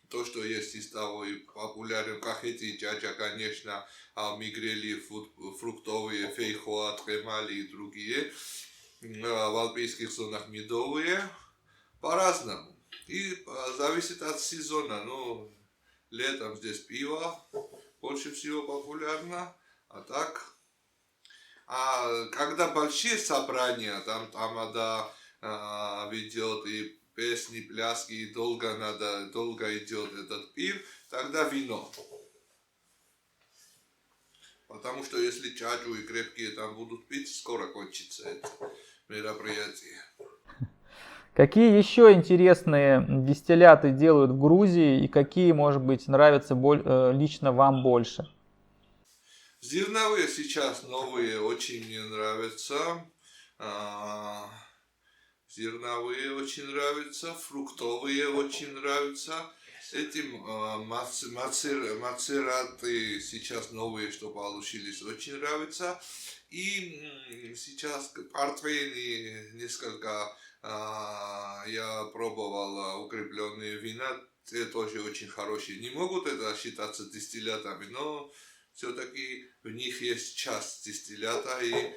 То, что есть из того и популярен, кахети, чача, конечно, мигрели фруктовые, фейхоа, тремали и другие. В альпийских зонах медовые. По-разному. И зависит от сезона. Ну, летом здесь пиво больше всего популярно. А так, А когда большие собрания, там тамада ведет и песни, пляски, и долго идет этот пир, тогда вино. Потому что если чачу и крепкие там будут пить, скоро кончится это мероприятие. Какие еще интересные дистилляты делают в Грузии и какие, может быть, нравятся лично вам больше? Зерновые сейчас новые очень мне нравятся. А, Зерновые очень нравятся, фруктовые очень нравятся. Этим мацераты сейчас новые, что получились, очень нравятся. И сейчас портвейны несколько я пробовал укрепленные вина, те тоже очень хорошие. Не могут это считаться дистиллятами, но все-таки в них есть часть дистиллята и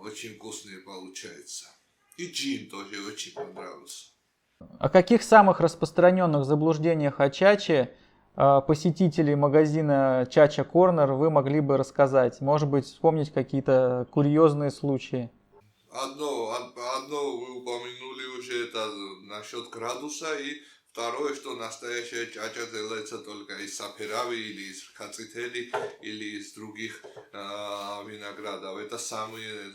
очень вкусные получаются. И джин тоже очень понравился. О каких самых распространенных заблуждениях о чаче посетителей магазина Чача Корнер вы могли бы рассказать? Может быть, вспомнить какие-то курьезные случаи? Одно вы упомянули уже, это насчет градуса, и второе, что настоящая чача делается только из саперави или из хацители или из других виноградов. Это самые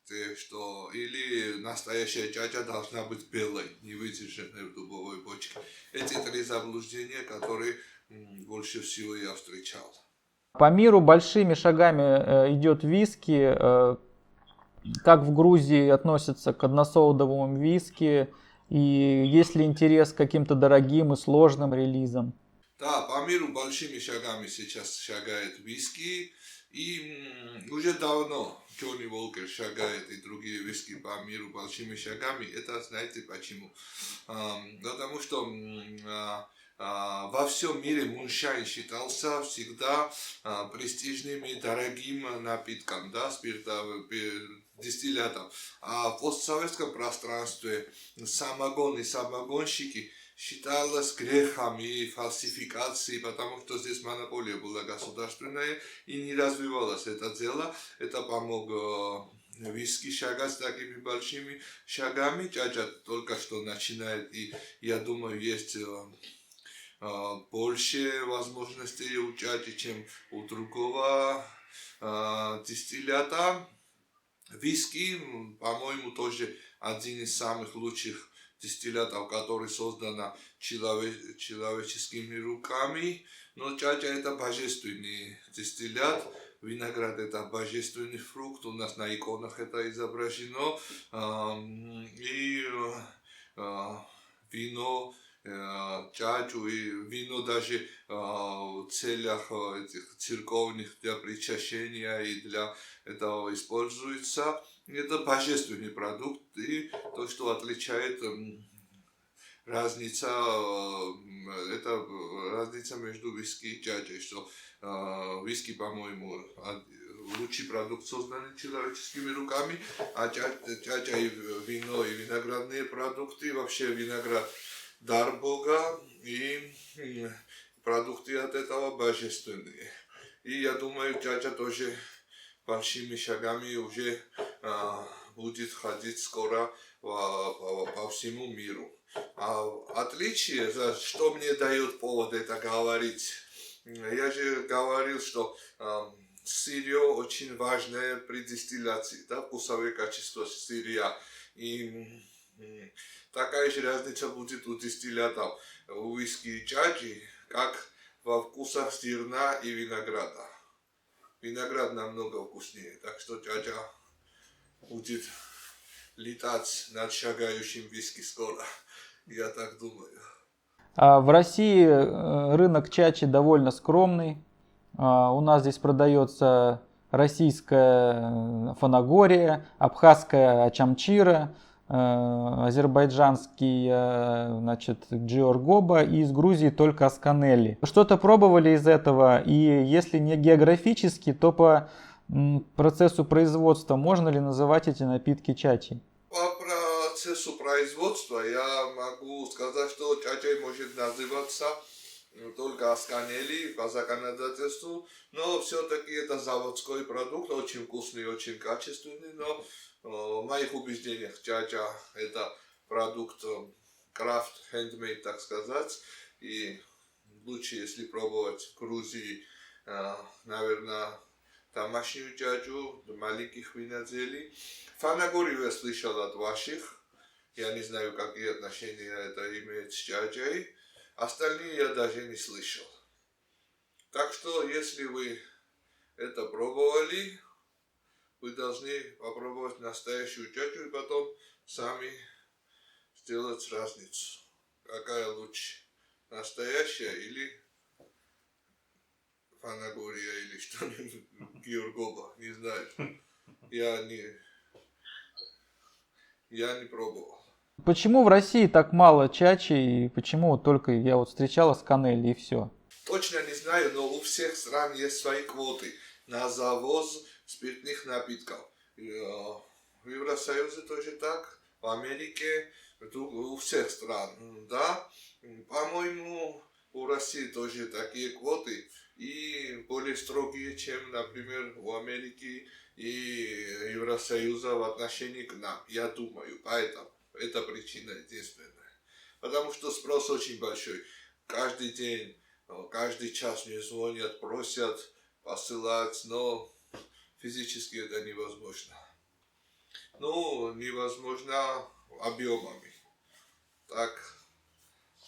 те, что или настоящая чача должна быть белой, не выдержанной в дубовой бочке. Эти три заблуждения, которые больше всего я встречал. По миру большими шагами идет виски. Как в Грузии относятся к односолодовому виски? И есть ли интерес к каким-то дорогим и сложным релизам? Да, по миру большими шагами сейчас шагает виски. И уже давно Джонни Уолкер шагает и другие виски по миру большими шагами. Это знаете почему? Потому что во всем мире муншайн считался всегда престижным и дорогим напитком, да, дистиллятом. А в постсоветском пространстве самогон и самогонщики считалось грехом и фальсификацией, потому что здесь монополия была государственная и не развивалось это дело. Это помог виски шагать такими большими шагами. Чача только что начинает, и я думаю, есть больше возможностей у чачи, чем у другого дистиллята. Виски, по-моему, тоже один из самых лучших дистиллятов, который создан человеческими руками. Но чача это божественный дистиллят. Виноград это божественный фрукт. У нас на иконах это изображено. И вино, чачу и вино даже в целях этих церковных для причащения и для этого используется. Это божественный продукт, и то, что отличает разница между виски и чачей, что виски, по-моему, лучший продукт, созданный человеческими руками, а чача и вино и виноградные продукты, вообще виноград дар Бога, и продукты от этого божественные. И я думаю, чача тоже большими шагами уже будет ходить скоро по всему миру. Отличие, за что мне дает повод это говорить, я же говорил, что сырье очень важное при дистилляции, да, вкусовое качество сырья. И такая же разница будет у дистиллятов, у виски и чачи, как во вкусах зерна и винограда. Виноград намного вкуснее, так что чача будет летать над шагающим виски скоро, я так думаю. В России рынок чачи довольно скромный. У нас здесь продается российская фанагория, абхазская ачамчира, азербайджанский, значит, джиоргоба, и из Грузии только асканелли. Что-то пробовали из этого, и если не географически, то по процессу производства можно ли называть эти напитки чачей? По процессу производства я могу сказать, что чачей может называться только осканели по законодательству, но все-таки это заводской продукт, очень вкусный, очень качественный, но в моих убеждениях чача это продукт крафт, handmade, так сказать, и лучше, если пробовать в Грузии, наверное, домашнюю чачу, маленьких виноделий. Фанагорию я слышал от ваших, я не знаю, какие отношения это имеет с чачей. Остальные я даже не слышал. Так что, если вы это пробовали, вы должны попробовать настоящую чачу и потом сами сделать разницу. Какая лучше, настоящая или Фанагория или что-нибудь, Георгоба, не знаю. Я не пробовал. Почему в России так мало чачи и почему вот только я вот встречала с канели и все? Точно не знаю, но у всех стран есть свои квоты на завоз спиртных напитков. В Евросоюзе тоже так, в Америке, у всех стран, да. По-моему, у России тоже такие квоты и более строгие, чем, например, у Америки и Евросоюза в отношении к нам, я думаю, поэтому это причина единственная. Потому что спрос очень большой. Каждый день, каждый час мне звонят, просят посылать, но физически это невозможно. Ну, невозможно объемами. Так,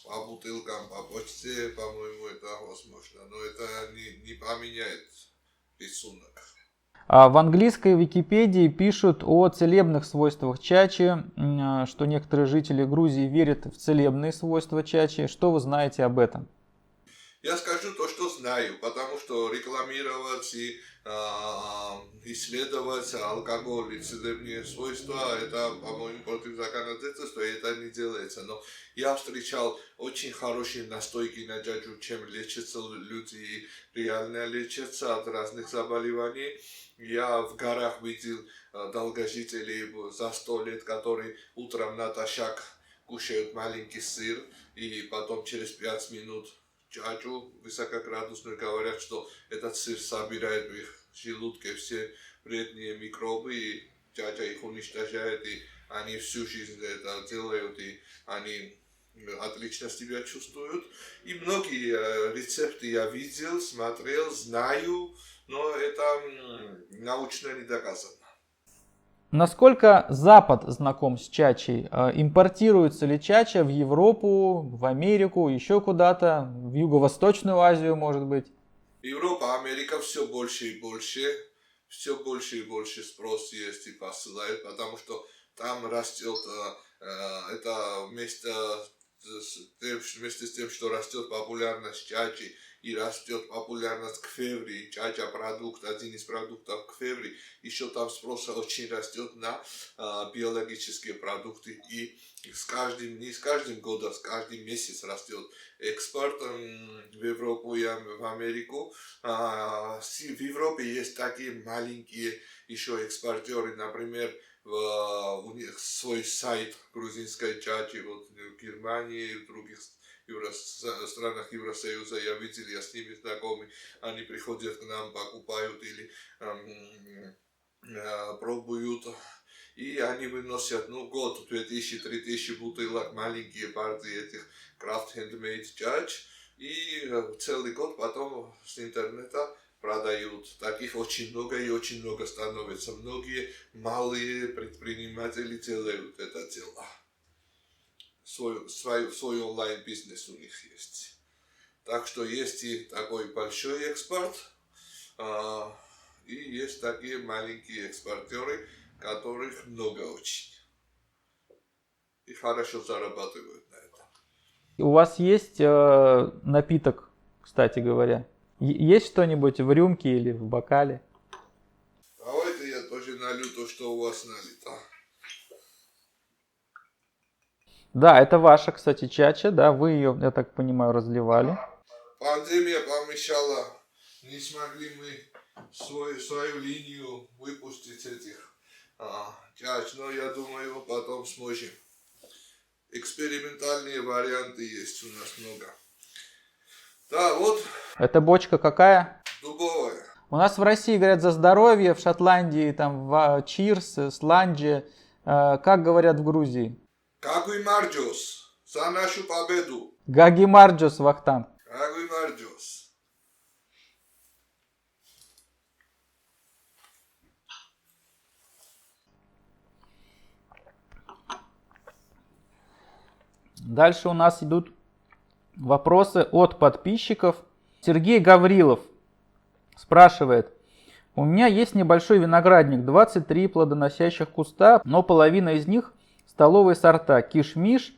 по бутылкам, по почте, по-моему, это возможно. Но это не поменяет рисунок. А в английской Википедии пишут о целебных свойствах чачи, что некоторые жители Грузии верят в целебные свойства чачи. Что вы знаете об этом? Я скажу то, что знаю, потому что рекламировать и исследовать алкоголь и целебные свойства, это, по-моему, против законодательства, и это не делается. Но я встречал очень хорошие настойки на чачу, чем лечатся люди и реально лечатся от разных заболеваний. Я в горах видел долгожителей за 100 лет, которые утром натощак кушают маленький сыр, и потом через 5 минут чачу высокоградусную, говорят, что этот сыр собирает в их желудке все вредные микробы, и чача их уничтожает, и они всю жизнь это делают, и они отлично себя чувствуют. И многие рецепты я видел, смотрел, знаю, но это научно не доказано. Насколько Запад знаком с чачей? Импортируется ли чача в Европу, в Америку, еще куда-то, в Юго-Восточную Азию, может быть? Европа, Америка все больше и больше спрос есть и посылают, потому что там растет это вместе с тем, что растет популярность чачи и растет популярность кфеври, чача продукт, один из продуктов кфеври, еще там спрос очень растет на биологические продукты, и не с каждым годом, с каждым месяцем растет экспорт в Европу и в Америку. В Европе есть такие маленькие еще экспортеры, например, у них свой сайт грузинской чачи, вот в Германии, в других странах Евросоюза я видел, я с ними знакомый, они приходят к нам, покупают или пробуют, и они выносят, год, 2000-3000 бутылок, маленькие партии этих крафт handmade чач, и целый год потом с интернета продают. Таких очень много и очень много становится. Многие малые предприниматели делают это дело. Свой онлайн-бизнес у них есть. Так что есть и такой большой экспорт, и есть такие маленькие экспортеры, которых много очень. И хорошо зарабатывают на этом. У вас есть напиток, кстати говоря? Есть что-нибудь в рюмке или в бокале? Давайте я тоже налью то, что у вас налито. Да, это ваша, кстати, чача, да, вы ее, я так понимаю, разливали. Пандемия помешала, не смогли мы свою линию выпустить этих чач, но я думаю, потом сможем. Экспериментальные варианты есть у нас много. Да, вот Эта бочка какая? дубовая. У нас в России говорят за здоровье, в Шотландии там чирс, сланджи. Как говорят в Грузии? Какой марджос? За нашу победу. Гаги Марджос, Вахтанг. Какой марджос? Дальше у нас идут вопросы от подписчиков. Сергей Гаврилов спрашивает. У меня есть небольшой виноградник, 23 плодоносящих куста, но половина из них столовые сорта. Кишмиш,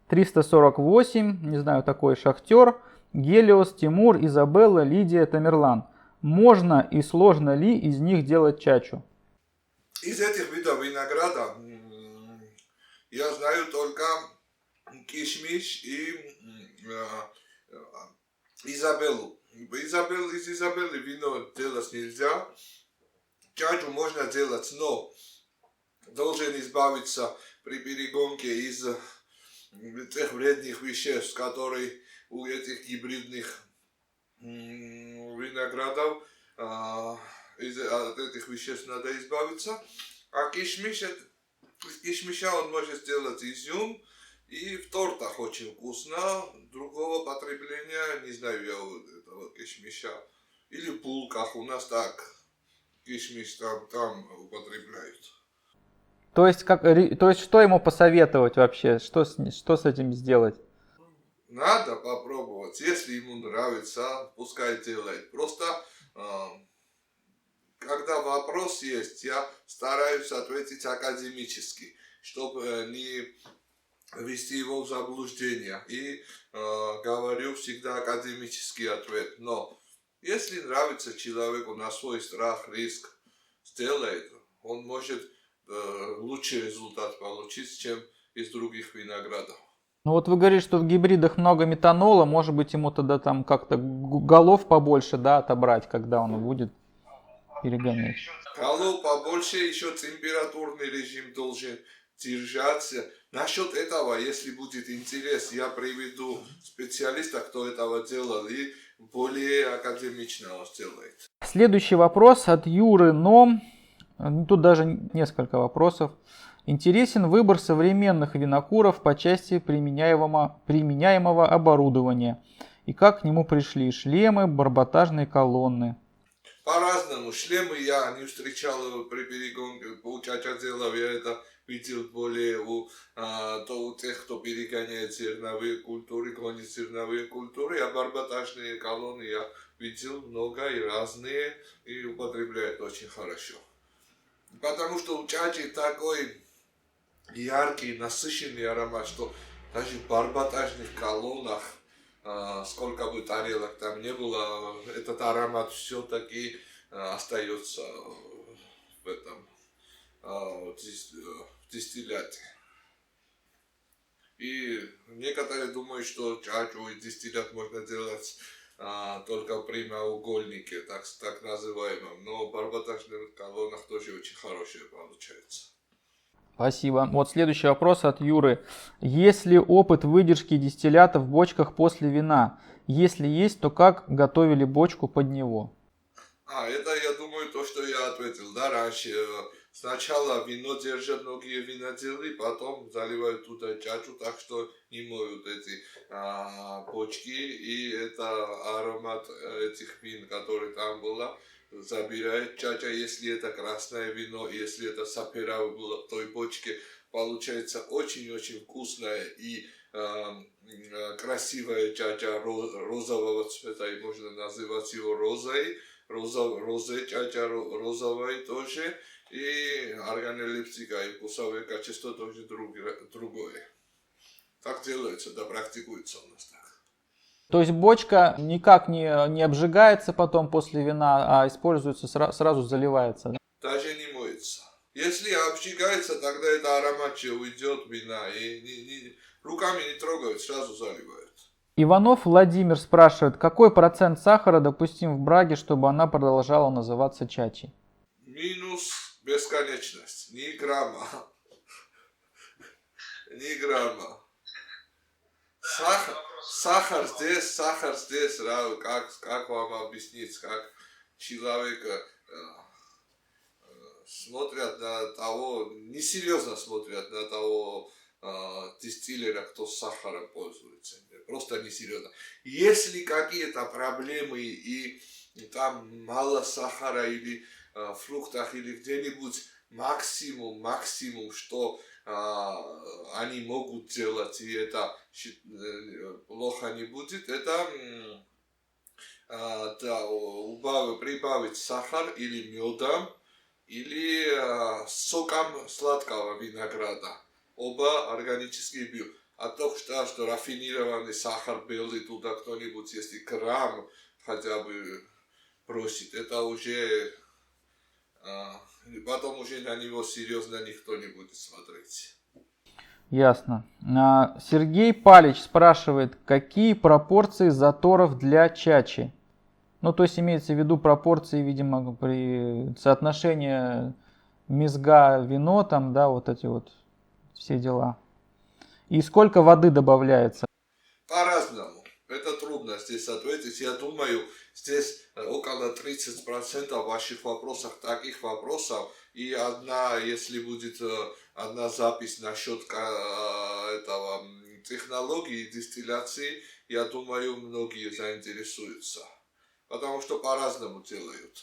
348, не знаю, такой Шахтер, Гелиос, Тимур, Изабелла, Лидия, Тамерлан. Можно и сложно ли из них делать чачу? Из этих видов винограда я знаю только кишмиш и Изабеллу. Из Изабеллы вино делать нельзя. Чачу можно делать, но должен избавиться при перегонке из тех вредных веществ, которые у этих гибридных виноградов, от этих веществ надо избавиться. А кишмиш, из кишмиша он может сделать изюм, и в тортах очень вкусно. Другого потребления не знаю я вот этого кишмиша. Или в булках у нас так кишмиш там употребляют. То есть что ему посоветовать вообще? Что с этим сделать? Надо попробовать. Если ему нравится, пускай делает. Просто когда вопрос есть, я стараюсь ответить академически, чтобы не ввести его в заблуждение. И говорю всегда академический ответ. Но если нравится человеку на свой страх, риск, сделает, он может лучший результат получить, чем из других виноградов. Ну вот вы говорите, что в гибридах много метанола, может быть ему тогда там как-то голов побольше, да, отобрать, когда он будет перегонять. Голов побольше, еще температурный режим должен держаться. Насчет этого, если будет интерес, я приведу специалиста, кто этого делал, и более академично он сделает. Следующий вопрос от Юры Ном. Тут даже несколько вопросов. Интересен выбор современных винокуров по части применяемого оборудования. И как к нему пришли шлемы, барботажные колонны. По-разному. Шлемы я не встречал при перегонке. У чачаделов я это видел более у тех, кто перегоняет зерновые культуры, гонит зерновые культуры. А барботажные колонны я видел много и разные, и употребляют очень хорошо. Потому что у чачи такой яркий, насыщенный аромат, что даже в барботажных колоннах, сколько бы тарелок там не было, этот аромат все-таки остается в этом в дистилляте. И некоторые думают, что чачу и дистиллят можно делать только в прямоугольнике, так называемом. Но в барботажных колоннах тоже очень хорошее получается. Спасибо. Вот следующий вопрос от Юры. Есть ли опыт выдержки дистиллята в бочках после вина? Если есть, то как готовили бочку под него? Это, я думаю, то, что я ответил, да, раньше. Сначала вино держат многие виноделы, потом заливают туда чачу, так что не моют эти бочки, и это аромат этих вин, которые там было, забирает чача. Если это красное вино, если это сапера было в той бочке, получается очень-очень вкусная и красивая чача розового цвета, и можно называть его розой. Розе чача розовой тоже, и органолептика и вкусовое качество тоже другое. Так делается, да, практикуется у нас так. То есть бочка никак не обжигается потом после вина, а используется, сразу заливается, да? Даже не моется. Если обжигается, тогда это аромат уйдет вина, и руками не трогают, сразу заливают. Иванов Владимир спрашивает, какой процент сахара допустим в браге, чтобы она продолжала называться чачей? Минус бесконечность. Ни грамма. Ни грамма. сахар здесь, как вам объяснить, как человек смотрят на того, несерьезно смотрят на того дистиллера, кто с сахаром пользуется. Просто несерьезно. Если какие-то проблемы и там мало сахара или в фруктах или где-нибудь максимум, что они могут делать, и это плохо не будет, это прибавить сахар или медом, или соком сладкого винограда. Оба органические био. А то, что рафинированный сахар белый туда кто-нибудь, если грамм хотя бы просит, это уже потом уже на него серьезно никто не будет смотреть. Ясно. Сергей Палич спрашивает, какие пропорции заторов для чачи? Ну, то есть имеется в виду пропорции, видимо, при соотношении мезга-вино, там, да, вот эти вот все дела. И сколько воды добавляется? По-разному. Это трудно здесь ответить. Я думаю, здесь около 30% ваших вопросов, таких вопросов. И если будет одна запись насчет этого технологии дистилляции, я думаю, многие заинтересуются. Потому что по-разному делают.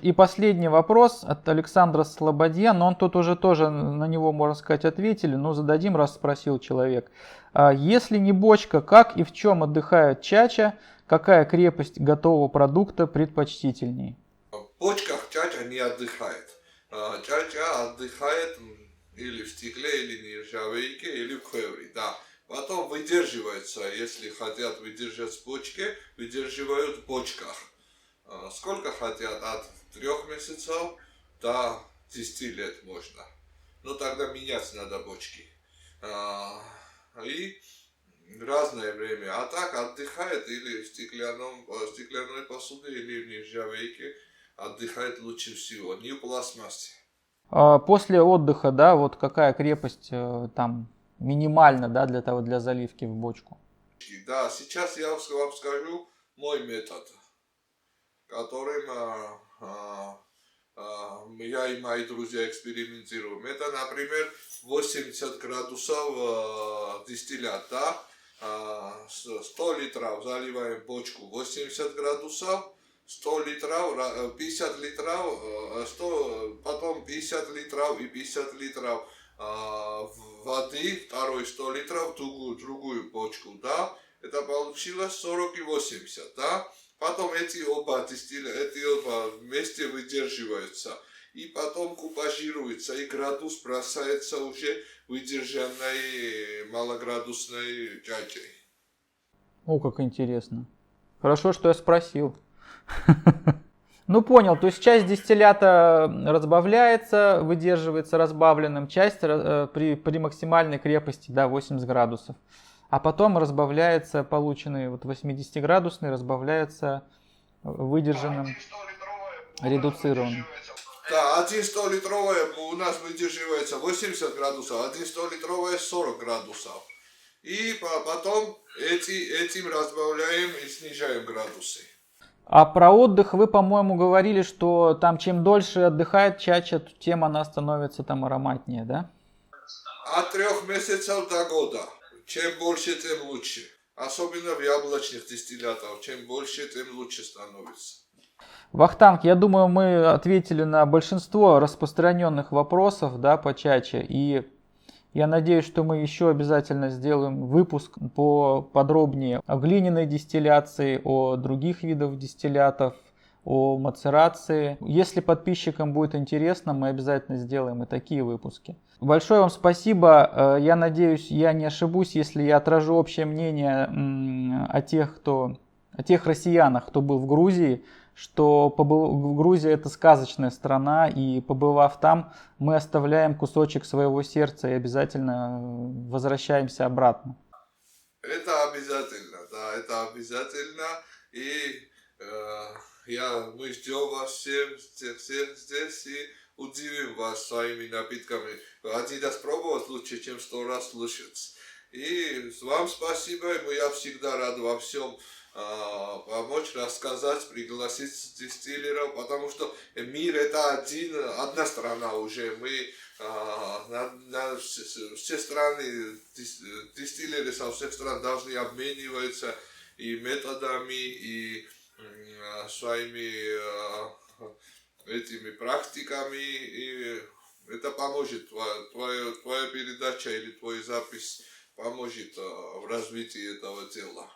И последний вопрос от Александра Слободья, но он тут уже тоже на него, можно сказать, ответили, но зададим, раз спросил человек. Если не бочка, как и в чем отдыхает чача, какая крепость готового продукта предпочтительней? В бочках чача не отдыхает. Чача отдыхает или в стекле, или в нержавейке, или в хевре, да. Потом выдерживается, если хотят выдержать в бочке, выдерживают в бочках. Сколько хотят, от 3 месяцев до 10 лет можно. Но тогда менять надо бочки. И разное время. А так отдыхает или в стеклянной посуде, или в нержавейке отдыхает лучше всего. Не в пластмассе. После отдыха, да, вот какая крепость там минимально, да, для заливки в бочку? Да, сейчас я вам скажу мой метод, которым я и мои друзья экспериментируем. Это, например, 80 градусов дистиллят, да? 100 литров заливаем бочку, 80 градусов, 100 литров, 50 литров, 100, потом 50 литров и 50 литров воды, второй 100 литров, другую бочку, да? Это получилось 40 и 80, да? Потом эти оба вместе выдерживаются. И потом купажируется, и градус бросается уже выдержанной малоградусной чачей. О, как интересно. Хорошо, что я спросил. Ну, понял, то есть часть дистиллята разбавляется, выдерживается разбавленным, часть при максимальной крепости, да, 80 градусов. А потом разбавляется полученный, вот 80-градусный, разбавляется выдержанным, редуцированным. Да, 1 100-литровая у нас выдерживается 80 градусов, 1 100-литровая 40 градусов. И потом этим разбавляем и снижаем градусы. А про отдых вы, по-моему, говорили, что там чем дольше отдыхает чача, тем она становится там ароматнее, да? От 3 месяцев до года. Чем больше, тем лучше. Особенно в яблочных дистиллятах. Чем больше, тем лучше становится. Вахтанг, я думаю, мы ответили на большинство распространенных вопросов, да, по чаче. И я надеюсь, что мы еще обязательно сделаем выпуск подробнее о глиняной дистилляции, о других видах дистиллятов, о мацерации. Если подписчикам будет интересно, мы обязательно сделаем и такие выпуски. Большое вам спасибо. Я надеюсь, я не ошибусь, если я отражу общее мнение о тех россиянах, кто был в Грузии, что Грузия это сказочная страна, и побывав там, мы оставляем кусочек своего сердца и обязательно возвращаемся обратно. Это обязательно, да, это обязательно. И мы ждем вас всех здесь и удивим вас своими напитками. Один раз пробовать лучше, чем 100 раз слушать. И вам спасибо, я всегда рад во всем помочь, рассказать, пригласить дистиллеров, потому что мир это одна страна уже. Мы на все страны, дистиллеры со всех стран должны обмениваться и методами, и своими этими практиками, и это поможет, твоя передача или твой запись поможет в развитии этого дела.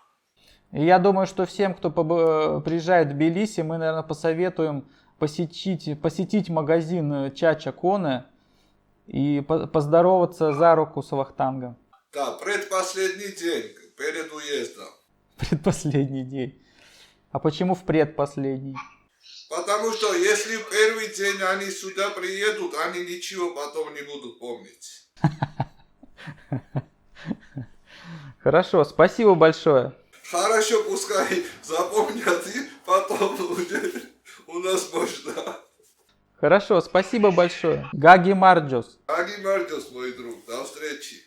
И я думаю, что всем, кто приезжает в Тбилиси, мы, наверное, посоветуем посетить магазин Чача Коне и поздороваться за руку с Вахтангом. Да, предпоследний день перед уездом. Предпоследний день. А почему в предпоследний? Потому что если в первый день они сюда приедут, они ничего потом не будут помнить. Хорошо, спасибо большое. Хорошо, пускай запомнят, и потом уже у нас можно. Хорошо, спасибо большое. Гаги Марджос. Гаги Марджос, мой друг, до встречи.